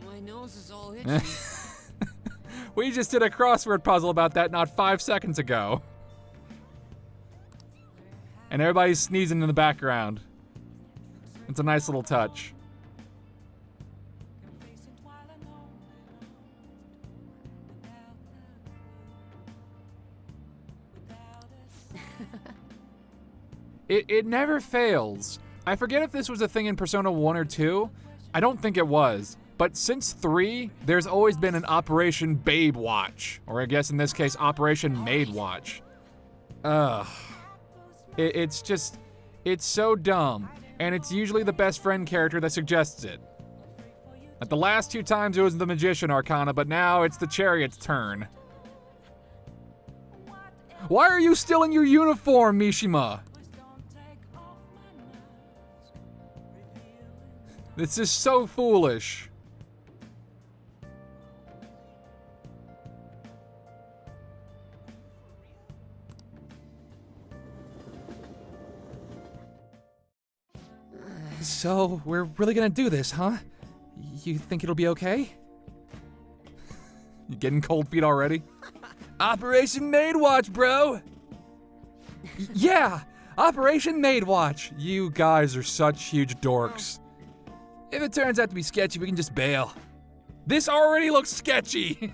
My nose is all itchy. We just did a crossword puzzle about that not 5 seconds ago. And everybody's sneezing in the background. It's a nice little touch. It never fails. I forget if this was a thing in Persona 1 or 2. I don't think it was. But since 3, there's always been an Operation Babe-Watch. Or I guess in this case, Operation Maidwatch. Ugh. It's so dumb. And it's usually the best friend character that suggests it. At the last 2 times it was the Magician Arcana, but now it's the Chariot's turn. Why are you still in your uniform, Mishima? This is so foolish. So, we're really gonna do this, huh? You think it'll be okay? You getting cold feet already? Operation Maidwatch, bro! Yeah! Operation Maidwatch! You guys are such huge dorks. If it turns out to be sketchy, we can just bail. This already looks sketchy!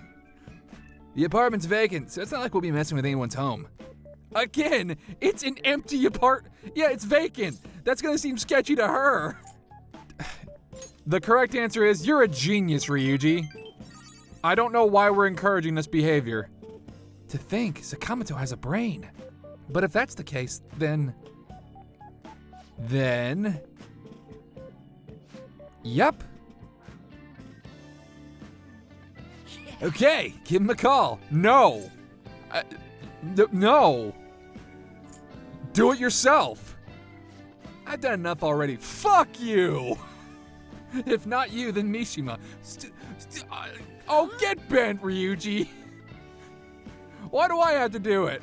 The apartment's vacant, so it's not like we'll be messing with anyone's home. Again, it's an empty Yeah, it's vacant. That's gonna seem sketchy to her. The correct answer is you're a genius, Ryuji. I don't know why we're encouraging this behavior. To think, Sakamoto has a brain. But if that's the case, then... Yep. Okay, give him a call. No. No. Do it yourself. I've done enough already. Fuck you. If not you, then Mishima. Oh, get bent, Ryuji. Why do I have to do it?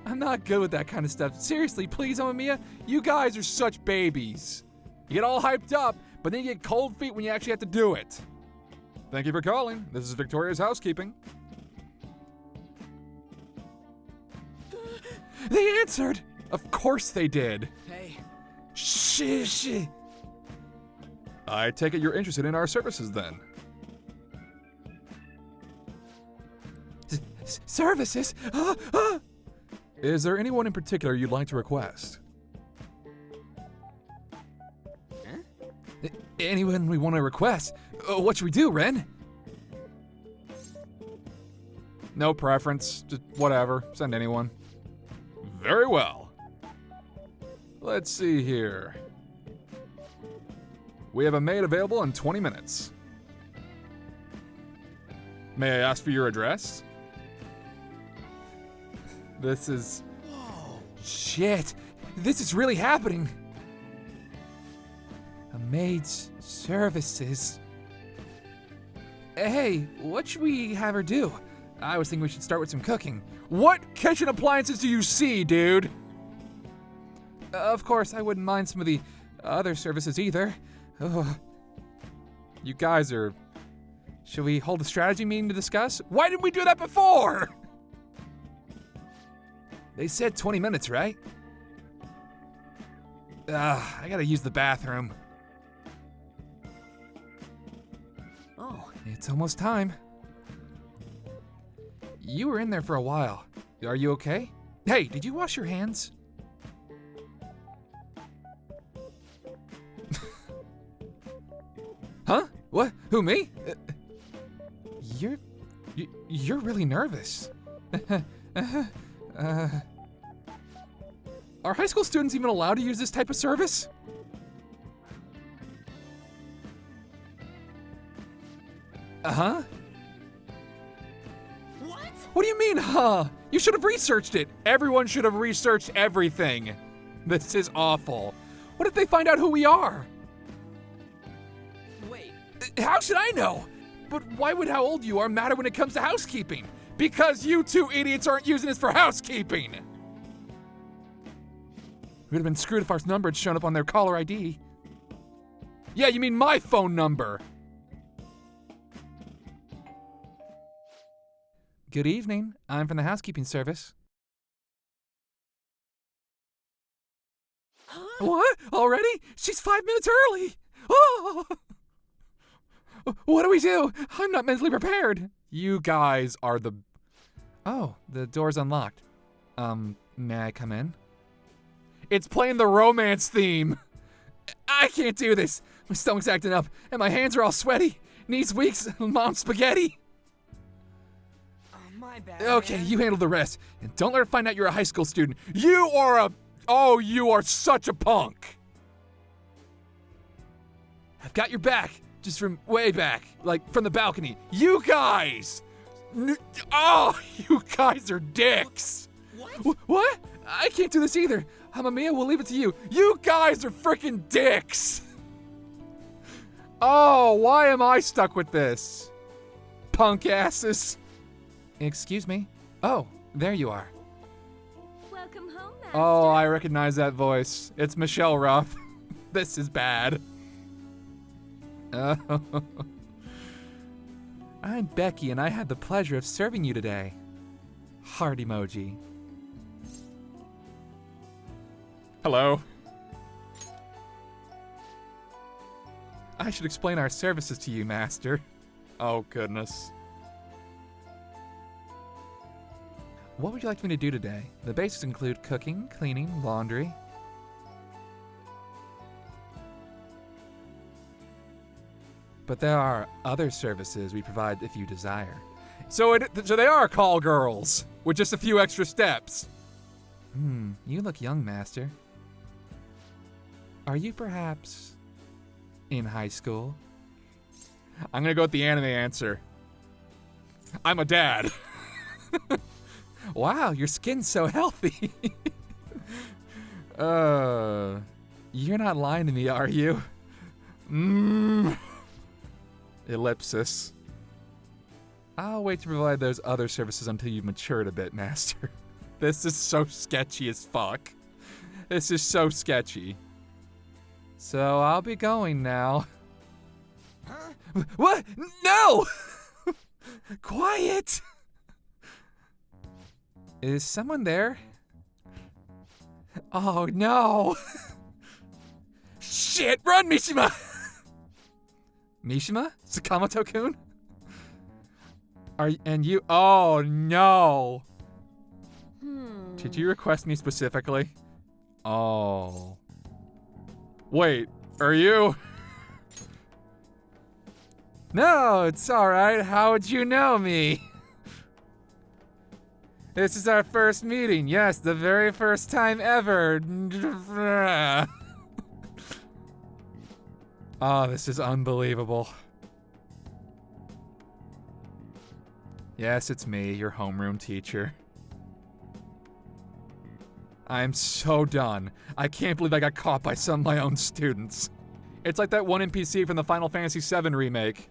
I'm not good with that kind of stuff. Seriously, please, Amamiya. You guys are such babies. You get all hyped up, but then you get cold feet when you actually have to do it. Thank you for calling. This is Victoria's housekeeping. They answered! Of course they did. Hey. Shh. I take it you're interested in our services then. Services? Is there anyone in particular you'd like to request? Huh? Anyone we want to request? What should we do, Ren? No preference, just whatever. Send anyone. Very well. Let's see here. We have a maid available in 20 minutes. May I ask for your address? This is... Whoa. Shit! This is really happening! A maid's services. Hey, what should we have her do? I was thinking we should start with some cooking. What kitchen appliances do you see, dude? Of course, I wouldn't mind some of the other services either. Ugh. You guys are... Should we hold a strategy meeting to discuss? Why didn't we do that before? They said 20 minutes, right? I gotta use the bathroom. Oh. It's almost time. You were in there for a while. Are you okay? Hey, did you wash your hands? Huh? What? Who, me? You're really nervous. Are high school students even allowed to use this type of service? Uh-huh. What do you mean, huh? You should have researched it. Everyone should have researched everything. This is awful. What if they find out who we are? Wait. How should I know? But why would how old you are matter when it comes to housekeeping? Because you two idiots aren't using this for housekeeping. We'd have been screwed if our number had shown up on their caller ID. Yeah, you mean my phone number. Good evening. I'm from the housekeeping service. Huh? What? Already? She's 5 minutes early. Oh! What do we do? I'm not mentally prepared. You guys are the... Oh, the door's unlocked. May I come in? It's playing the romance theme. I can't do this. My stomach's acting up, and my hands are all sweaty. Knees weak, mom's spaghetti. My bad. Okay, man. you handle the rest. And don't let her find out you're a high school student. You are a... Oh, you are such a punk. I've got your back. Just from way back. Like, from the balcony. You guys! Oh, you guys are dicks. What? What? I can't do this either. Amamiya, we'll leave it to you. You guys are freaking dicks. Oh, why am I stuck with this? Punk asses. Excuse me? Oh, there you are. Welcome home, Master. Oh, I recognize that voice. It's Michelle Ruff. This is bad. Oh. I'm Becky, and I had the pleasure of serving you today. Heart emoji. Hello. I should explain our services to you, Master. Oh, goodness. What would you like me to do today? The basics include cooking, cleaning, laundry. But there are other services we provide if you desire. So they are call girls, with just a few extra steps. You look young, Master. Are you perhaps in high school? I'm gonna go with the anime answer. I'm a dad. Wow, your skin's so healthy. You're not lying to me, are you? Ellipsis. I'll wait to provide those other services until you've matured a bit, Master. This is so sketchy as fuck. This is so sketchy. So I'll be going now. Huh? What? No! Quiet! Is someone there? Oh no! Shit! Run, Mishima! Mishima? Sakamoto-kun? And you? Oh no! Did you request me specifically? Oh. Wait, are you? No, it's alright. How would you know me? This is our first meeting. Yes, the very first time ever. Oh, this is unbelievable. Yes, it's me, your homeroom teacher. I'm so done. I can't believe I got caught by some of my own students. It's like that one NPC from the Final Fantasy VII remake.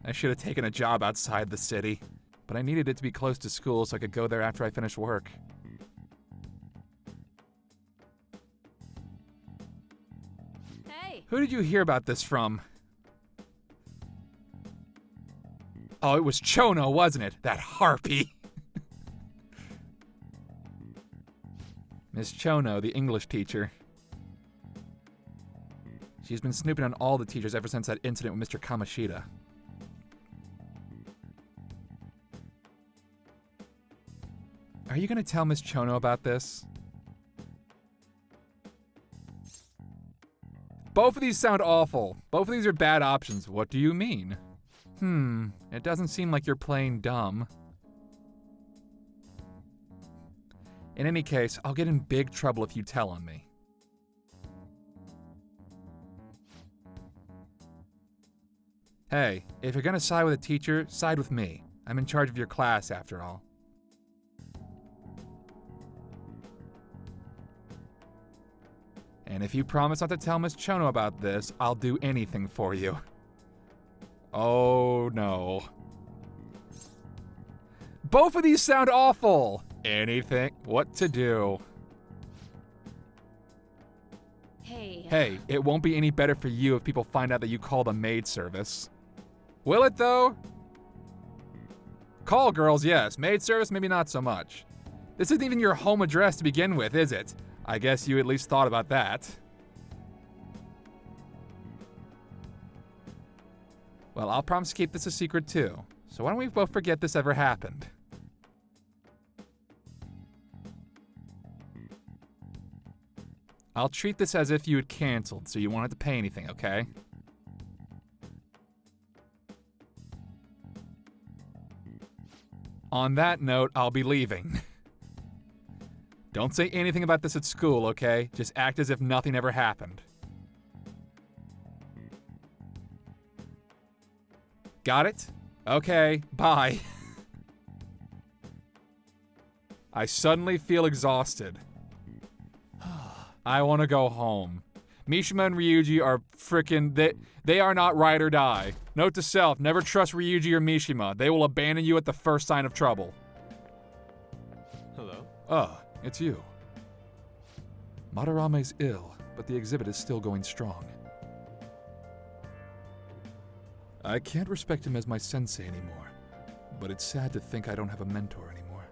I should have taken a job outside the city, but I needed it to be close to school so I could go there after I finished work. Hey! Who did you hear about this from? Oh, it was Chono, wasn't it? That harpy. Miss Chono, the English teacher. She's been snooping on all the teachers ever since that incident with Mr. Kamoshida. Are you gonna tell Miss Chono about this? Both of these sound awful. Both of these are bad options. What do you mean? It doesn't seem like you're playing dumb. In any case, I'll get in big trouble if you tell on me. Hey, if you're gonna side with a teacher, side with me. I'm in charge of your class, after all. And if you promise not to tell Miss Chono about this, I'll do anything for you. Oh no. Both of these sound awful. Anything. What to do? Hey. Hey, it won't be any better for you if people find out that you call the maid service. Will it though? Call girls, yes. Maid service, maybe not so much. This isn't even your home address to begin with, is it? I guess you at least thought about that. Well, I'll promise to keep this a secret too. So why don't we both forget this ever happened? I'll treat this as if you had canceled, so you won't have to pay anything, okay? On that note, I'll be leaving. Don't say anything about this at school, okay? Just act as if nothing ever happened. Got it? Okay, bye. I suddenly feel exhausted. I want to go home. Mishima and Ryuji are frickin' they are not ride or die. Note to self, never trust Ryuji or Mishima. They will abandon you at the first sign of trouble. Ah, it's you. Madarame's ill, but the exhibit is still going strong. I can't respect him as my sensei anymore, but it's sad to think I don't have a mentor anymore.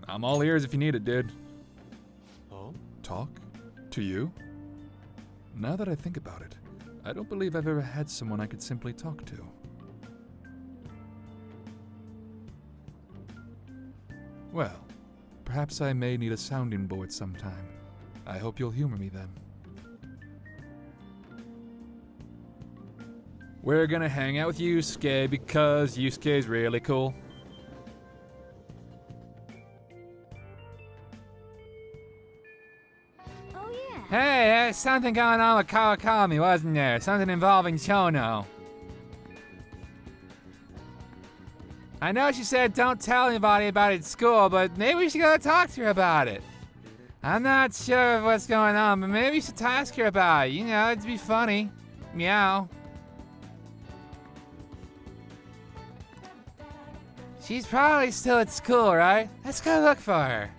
I'm all ears if you need it, dude. Oh? Talk? To you? Now that I think about it, I don't believe I've ever had someone I could simply talk to. Well, perhaps I may need a sounding board sometime. I hope you'll humor me then. We're gonna hang out with Yusuke because Yusuke's really cool. Oh yeah. Hey, there's something going on with Kawakami, wasn't there? Something involving Chono. I know she said don't tell anybody about it at school, but maybe we should go talk to her about it. I'm not sure of what's going on, but maybe we should ask her about it. You know, it'd be funny. Meow. She's probably still at school, right? Let's go look for her.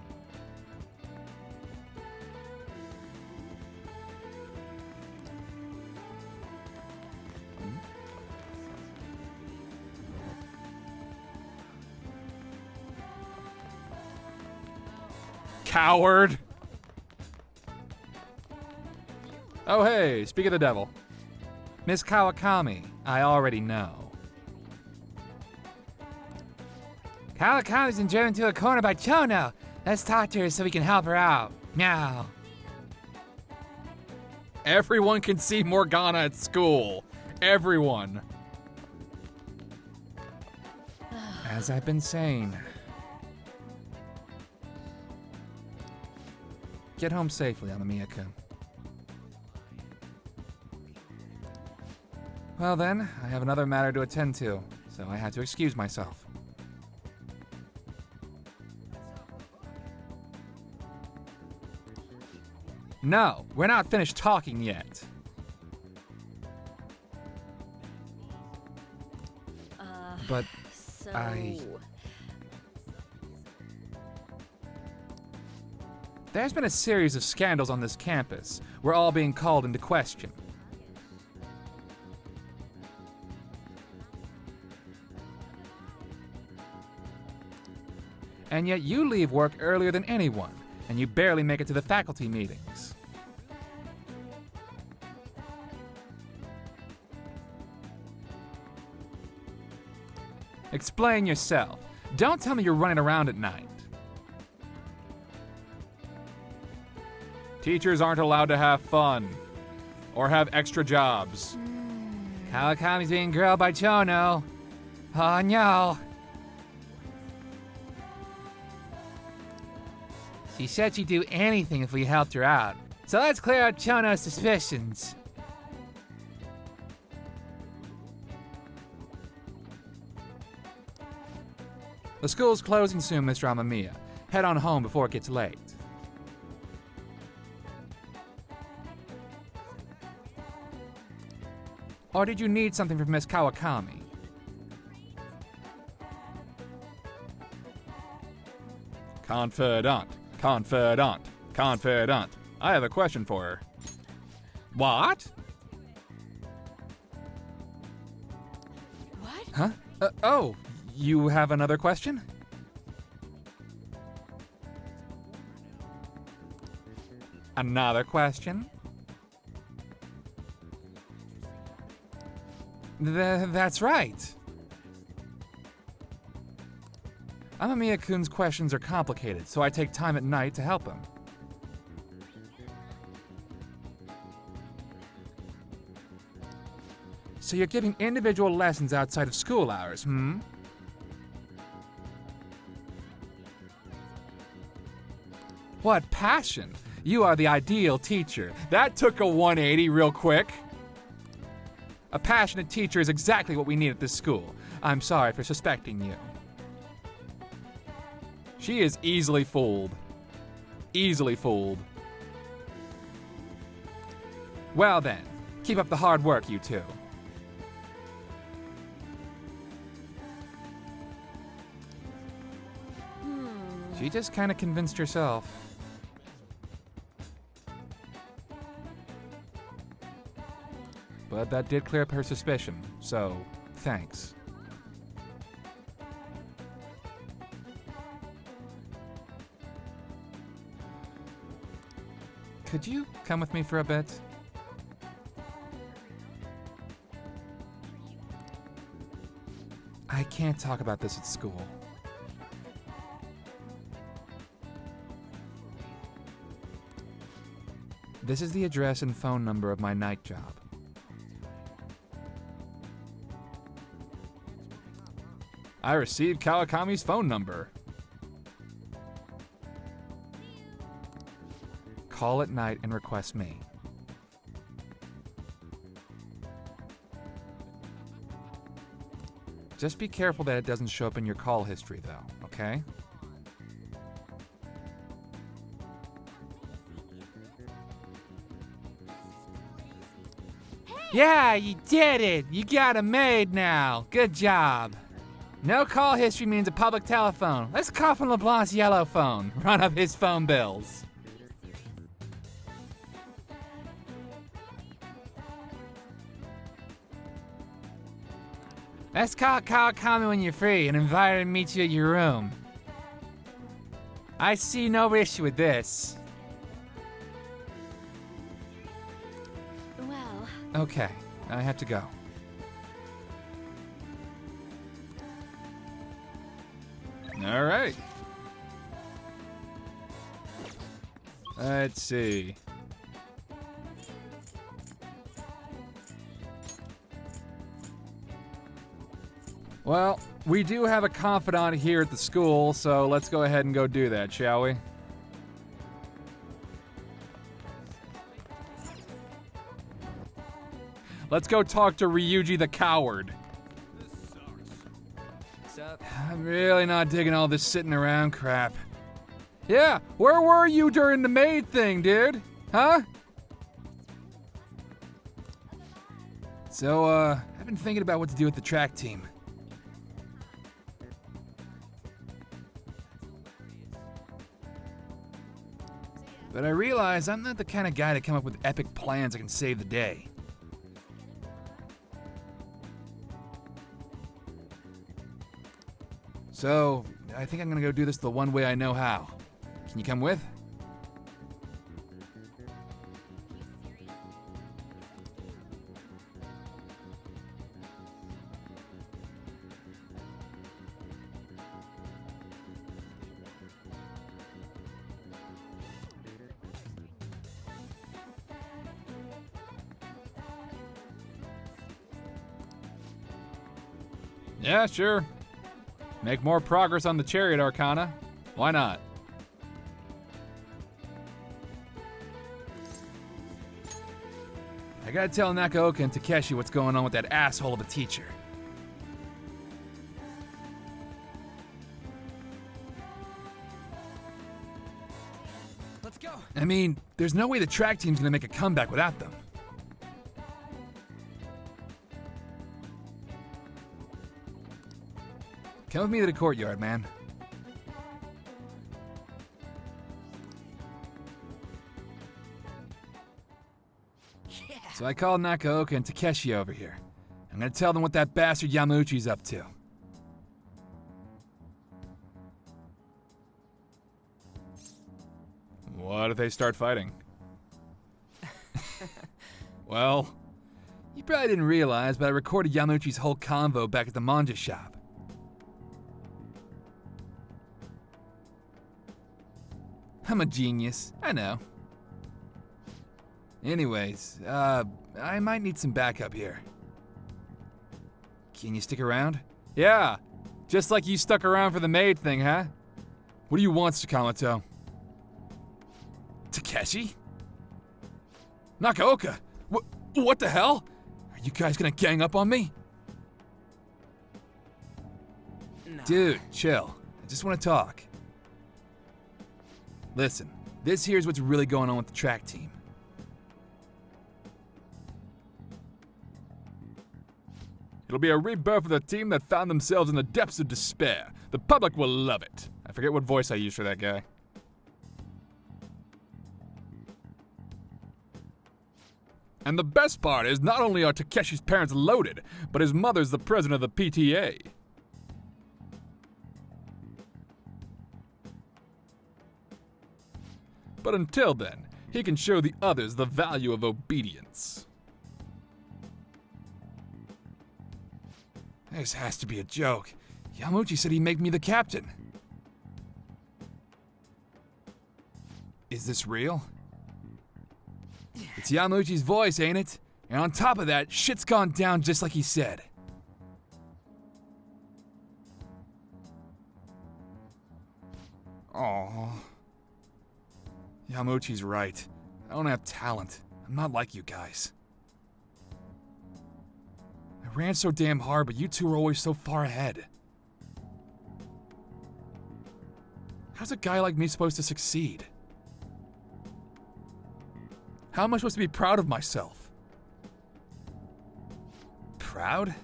Coward! Oh hey, speak of the devil. Miss Kawakami, I already know. Kawakami's been driven to a corner by Chono. Let's talk to her so we can help her out. Meow. Everyone can see Morgana at school. Everyone. As I've been saying. Get home safely, Amamiya-kun. Well then, I have another matter to attend to, so I had to excuse myself. No, we're not finished talking yet. But So there's been a series of scandals on this campus. We're all being called into question. And yet you leave work earlier than anyone, and you barely make it to the faculty meetings. Explain yourself. Don't tell me you're running around at night. Teachers aren't allowed to have fun or have extra jobs. Kawakami's being grilled by Chono. Oh no. She said she'd do anything if we helped her out. So let's clear out Chono's suspicions. The school's closing soon, Mr. Amamiya. Head on home before it gets late. Or did you need something from Miss Kawakami? Confidant, confidant, confidant. I have a question for her. What? what? Huh? Oh, you have another question? Another question? That's right. Amamiya-kun's questions are complicated, so I take time at night to help him. So you're giving individual lessons outside of school hours, hmm? What passion! You are the ideal teacher. That took a 180 real quick. A passionate teacher is exactly what we need at this school. I'm sorry for suspecting you. She is easily fooled. Easily fooled. Well then, keep up the hard work, you two. She just kind of convinced herself. But that did clear up her suspicion, so thanks. Could you come with me for a bit? I can't talk about this at school. This is the address and phone number of my night job. I received Kawakami's phone number. Call at night and request me. Just be careful that it doesn't show up in your call history, though, okay? Yeah, you did it! You got a maid now! Good job! No call history means a public telephone. Let's call from LeBlanc's yellow phone. Run up his phone bills. Let's call Kawakami when you're free and invite her to meet you at your room. I see no issue with this. Well... Okay, I have to go. All right. Let's see. Well, we do have a confidant here at the school, so let's go ahead and go do that, shall we? Let's go talk to Ryuji the Coward. I'm really not digging all this sitting around crap. Yeah, where were you during the maid thing, dude? Huh? So, I've been thinking about what to do with the track team. But I realize I'm not the kind of guy to come up with epic plans that can save the day. So, I think I'm gonna go do this the one way I know how. Can you come with? Yeah, sure. Make more progress on the Chariot Arcana. Why not? I gotta tell Nakaoka and Takeshi what's going on with that asshole of a teacher. Let's go. I mean, there's no way the track team's gonna make a comeback without them. Come with me to the courtyard, man. Yeah. So I called Nakaoka and Takeshi over here. I'm gonna tell them what that bastard Yamauchi's up to. What if they start fighting? Well, you probably didn't realize, but I recorded Yamauchi's whole convo back at the manga shop. I'm a genius, I know. Anyways, I might need some backup here. Can you stick around? Yeah, just like you stuck around for the maid thing, huh? What do you want, Sakamoto? Takeshi? Nakaoka? What the hell? Are you guys gonna gang up on me? Nah. Dude, chill. I just want to talk. Listen, this here's what's really going on with the track team. It'll be a rebirth of the team that found themselves in the depths of despair. The public will love it. I forget what voice I used for that guy. And the best part is not only are Takeshi's parents loaded, but his mother's the president of the PTA. But until then, he can show the others the value of obedience. This has to be a joke. Yamauchi said he'd make me the captain. Is this real? It's Yamauchi's voice, ain't it? And on top of that, shit's gone down just like he said. Aww. Yamauchi's right. I don't have talent. I'm not like you guys. I ran so damn hard, but you two were always so far ahead. How's a guy like me supposed to succeed? How am I supposed to be proud of myself? Proud?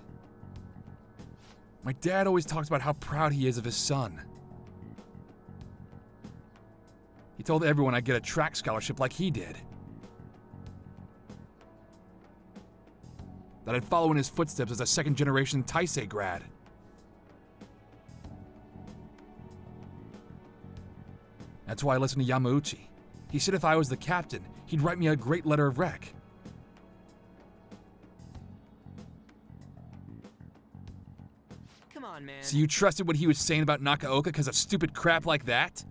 My dad always talks about how proud he is of his son. He told everyone I'd get a track scholarship like he did. That I'd follow in his footsteps as a second-generation Taisei grad. That's why I listened to Yamauchi. He said if I was the captain, he'd write me a great letter of rec. Come on, man. So you trusted what he was saying about Nakaoka because of stupid crap like that?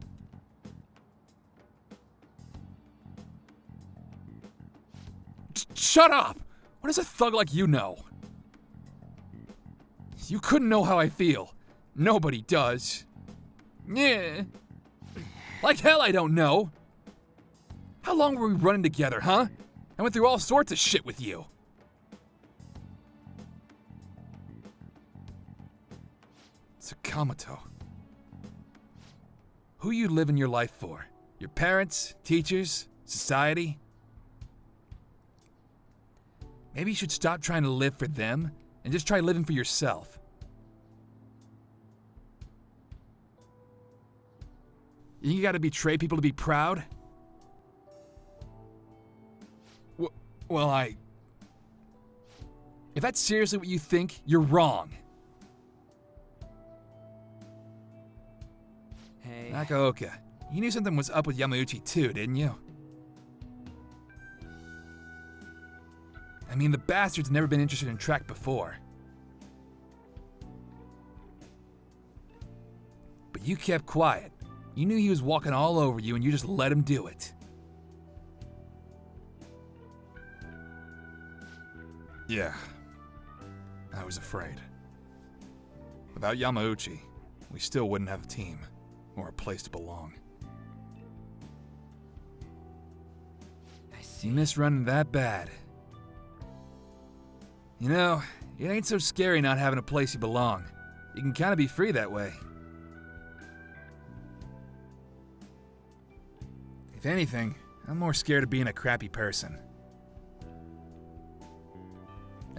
Shut up! What does a thug like you know? You couldn't know how I feel. Nobody does. Yeah. Like hell I don't know. How long were we running together, huh? I went through all sorts of shit with you. Sakamoto. Who you living your life for? Your parents? Teachers? Society? Maybe you should stop trying to live for them and just try living for yourself. You gotta betray people to be proud? Well, if that's seriously what you think, you're wrong. Hey. Nakaoka, you knew something was up with Yamauchi too, didn't you? I mean, the bastard's never been interested in track before. But you kept quiet. You knew he was walking all over you and you just let him do it. Yeah, I was afraid. Without Yamauchi, we still wouldn't have a team or a place to belong. I see. You miss running that bad. You know, it ain't so scary not having a place you belong. You can kind of be free that way. If anything, I'm more scared of being a crappy person.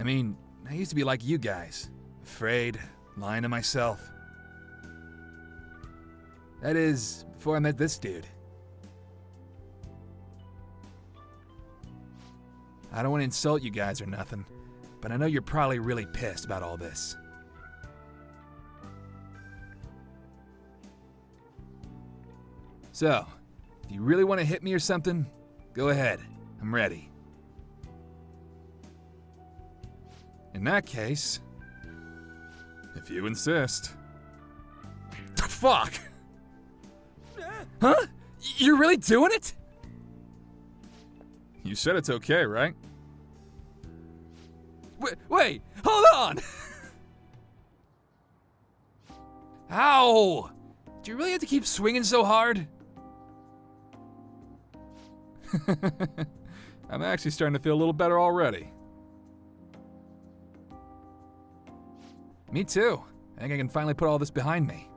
I mean, I used to be like you guys. Afraid, lying to myself. That is, before I met this dude. I don't want to insult you guys or nothing, but I know you're probably really pissed about all this. So, if you really want to hit me or something, go ahead. I'm ready. In that case, if you insist. Fuck! Huh? You're really doing it? You said it's okay, right? Wait, hold on! Ow! Do you really have to keep swinging so hard? I'm actually starting to feel a little better already. Me too. I think I can finally put all this behind me.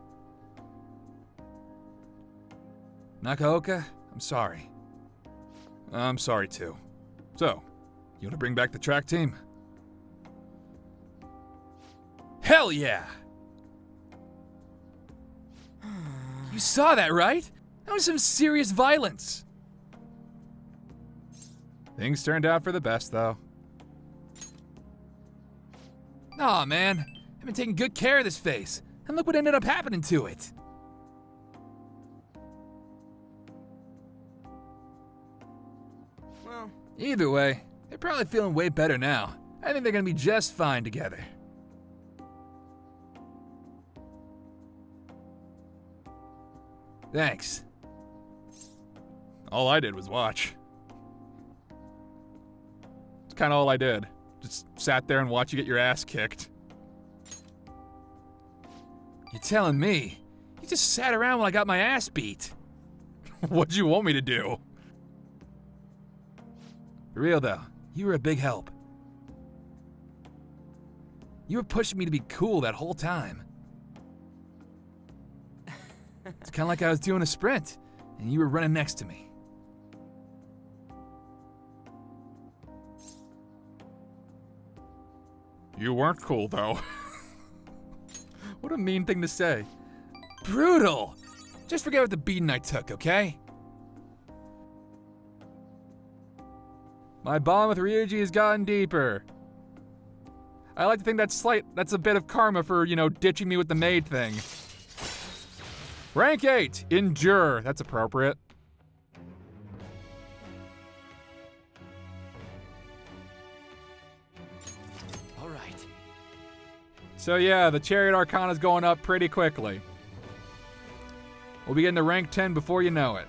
Nakaoka, I'm sorry. I'm sorry too. So, you want to bring back the track team? Hell yeah! You saw that, right? That was some serious violence. Things turned out for the best, though. Aw, man. I've been taking good care of this face. And look what ended up happening to it. Well, Either way, they're probably feeling way better now. I think they're gonna be just fine together. Thanks. All I did was watch. It's kinda all I did. Just sat there and watched you get your ass kicked. You're telling me? You just sat around while I got my ass beat. What'd you want me to do? For real though, you were a big help. You were pushing me to be cool that whole time. It's kind of like I was doing a sprint, and you were running next to me. You weren't cool, though. What a mean thing to say. Brutal! Just forget what the beating I took, okay? My bond with Ryuji has gotten deeper. I like to think that's a bit of karma for, ditching me with the maid thing. Rank 8, Endure. That's appropriate. all right. So yeah, the Chariot Arcana's going up pretty quickly. We'll be getting to rank 10 before you know it.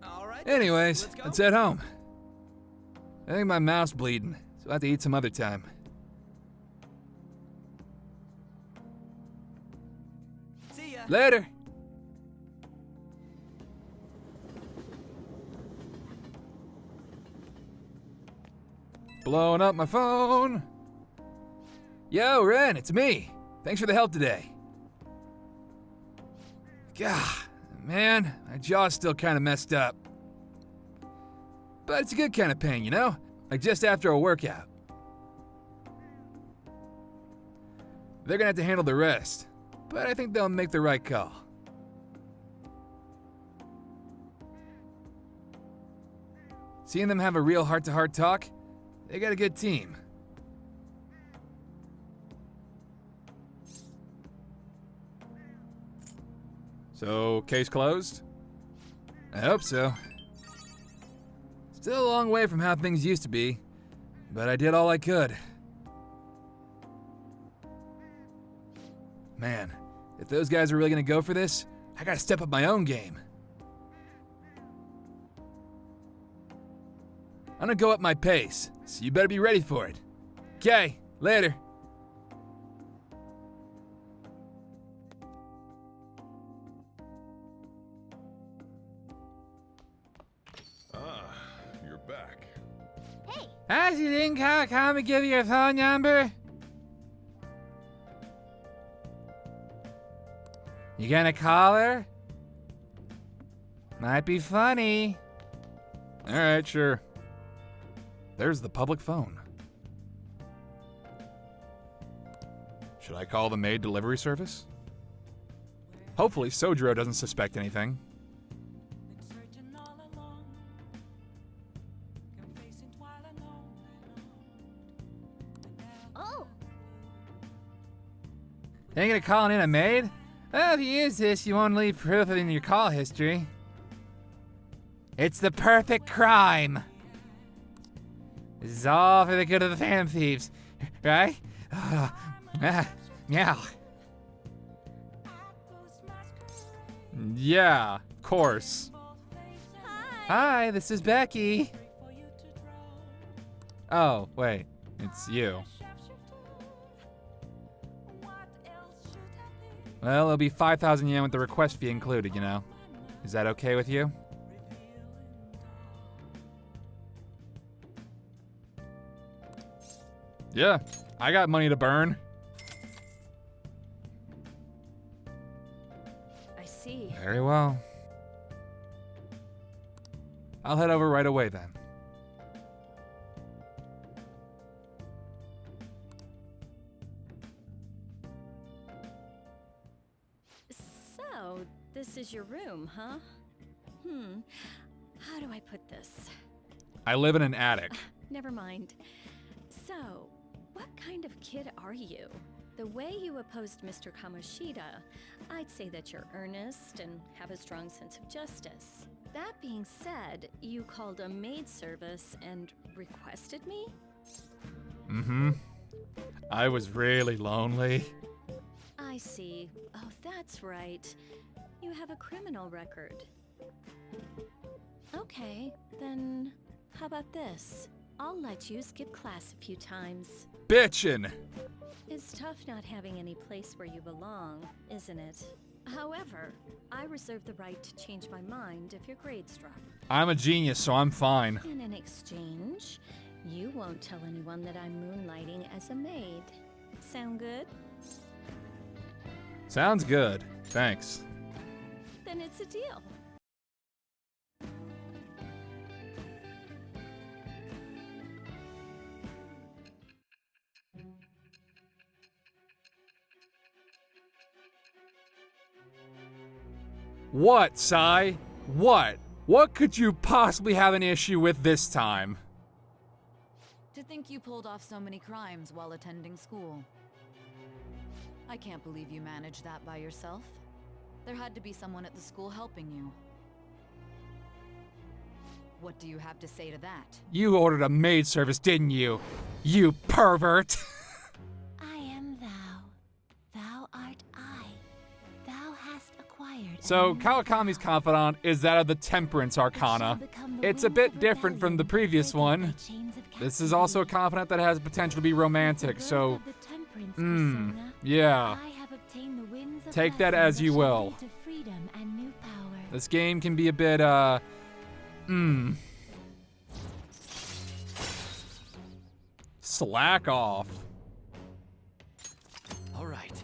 All right. Anyways, Let's go. let's head home. I think my mouth's bleeding, so I'll have to eat some other time. See ya. Later! Blowing up my phone. Yo, Ren, it's me. Thanks for the help today. God, man, my jaw's still kind of messed up. But it's a good kind of pain, like just after a workout. They're gonna have to handle the rest, but I think they'll make the right call. Seeing them have a real heart-to-heart talk, they got a good team. So, case closed? I hope so. Still a long way from how things used to be, but I did all I could. Man, if those guys are really gonna go for this, I gotta step up my own game. I'm gonna go up my pace, so you better be ready for it. Okay, later. You're back. Hey, Has you didn't call me give you your phone number? You gonna call her? Might be funny. Alright, sure. There's the public phone. Should I call the maid delivery service? Hopefully Sojiro doesn't suspect anything. oh, Ain't gonna call in a maid? Well, if you use this, you won't leave proof of it in your call history. It's the perfect crime. This is all for the good of the Phantom Thieves, right? Yeah. Yeah, of course. Hi, this is Becky. Oh, wait, it's you. Well, it'll be 5,000 yen with the request fee included, Is that okay with you? Yeah, I got money to burn. I see. Very well. I'll head over right away then. So, this is your room, huh? How do I put this? I live in an attic. Never mind. So, what kind of kid are you? The way you opposed Mr. Kamoshida, I'd say that you're earnest and have a strong sense of justice. That being said, you called a maid service and requested me? Mm-hmm. I was really lonely. I see. Oh, that's right. You have a criminal record. Okay, then how about this? I'll let you skip class a few times. Bitchin'! It's tough not having any place where you belong, isn't it? However, I reserve the right to change my mind if your grades drop. I'm a genius, so I'm fine. And in exchange, you won't tell anyone that I'm moonlighting as a maid. Sound good? Sounds good. Thanks. Then it's a deal. What, Sai? What? What could you possibly have an issue with this time? To think you pulled off so many crimes while attending school. I can't believe you managed that by yourself. There had to be someone at the school helping you. What do you have to say to that? You ordered a maid service, didn't you? You pervert! I am thou. Thou art I. Thou hast acquired. So, Kawakami's confidant is that of the Temperance Arcana. It's a bit different from the previous one. This is also a confidant that has potential to be romantic, so... yeah. Take that as you will. This game can be a bit, slack off. All right.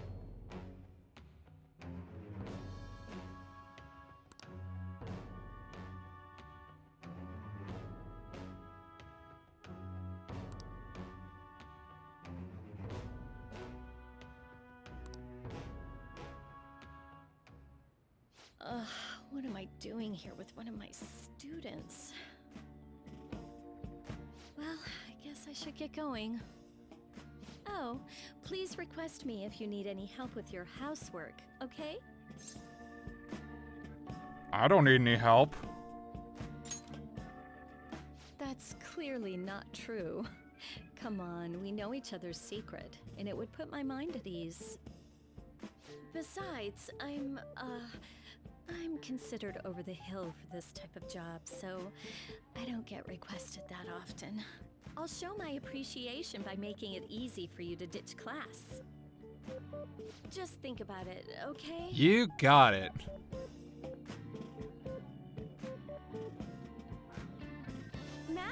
What am I doing here with one of my students? Well, I guess I should get going. Oh, please request me if you need any help with your housework, okay? I don't need any help. That's clearly not true. Come on, we know each other's secret, and it would put my mind at ease. Besides, I'm considered over the hill for this type of job, so I don't get requested that often. I'll show my appreciation by making it easy for you to ditch class. Just think about it, okay? You got it.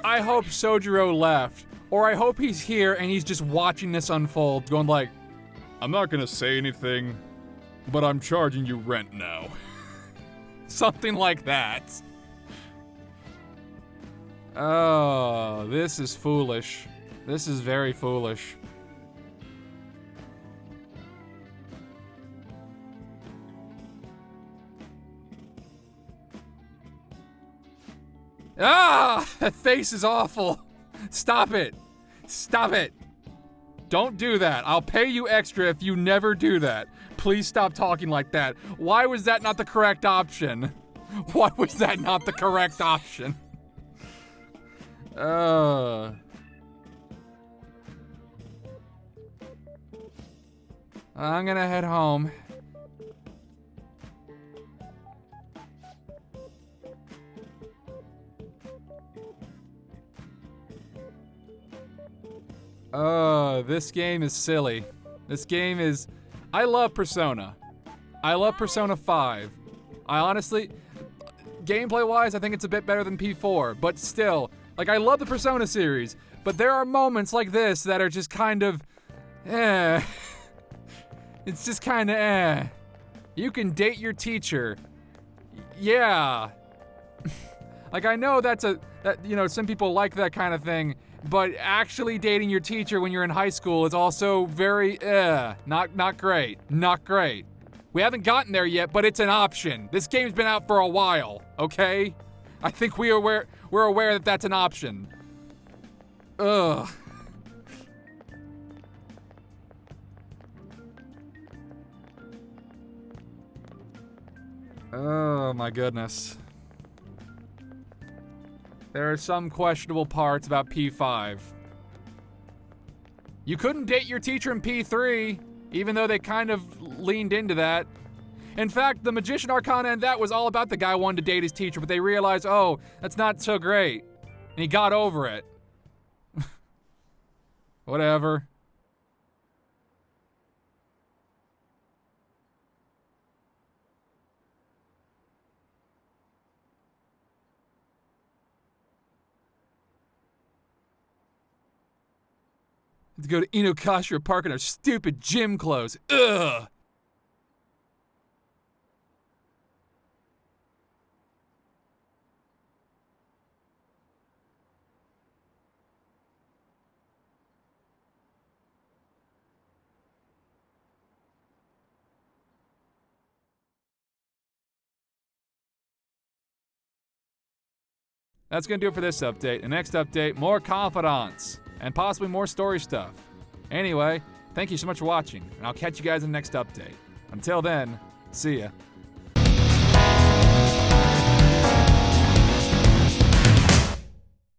I hope Sojiro left, or I hope he's here and he's just watching this unfold, going like, I'm not gonna say anything, but I'm charging you rent now. Something like that. Oh, this is foolish. This is very foolish. Ah! That face is awful. Stop it. Stop it. Don't do that. I'll pay you extra if you never do that. Please stop talking like that. Why was that not the correct option? Why was that not the correct option? I'm gonna head home. This game is silly. This game is... I love Persona. I love Persona 5. I honestly... Gameplay-wise, I think it's a bit better than P4, but still, like, I love the Persona series, But there are moments like this that are just kind of, eh. It's just kind of, eh. You can date your teacher. Yeah. Like, I know that, some people like that kind of thing, but actually dating your teacher when you're in high school is also very, not great. Not great. We haven't gotten there yet, but it's an option. This game's been out for a while, okay? I think we're aware that that's an option. Ugh. Oh my goodness. There are some questionable parts about P5. You couldn't date your teacher in P3, even though they kind of leaned into that. In fact, the Magician Arcana and that was all about the guy wanting to date his teacher, but they realized, oh, that's not so great. And he got over it. Whatever. To go to Inokashira Park in our stupid gym clothes. Ugh! That's going to do it for this update. The next update, more confidants, and possibly more story stuff. Anyway, thank you so much for watching, and I'll catch you guys in the next update. Until then, see ya.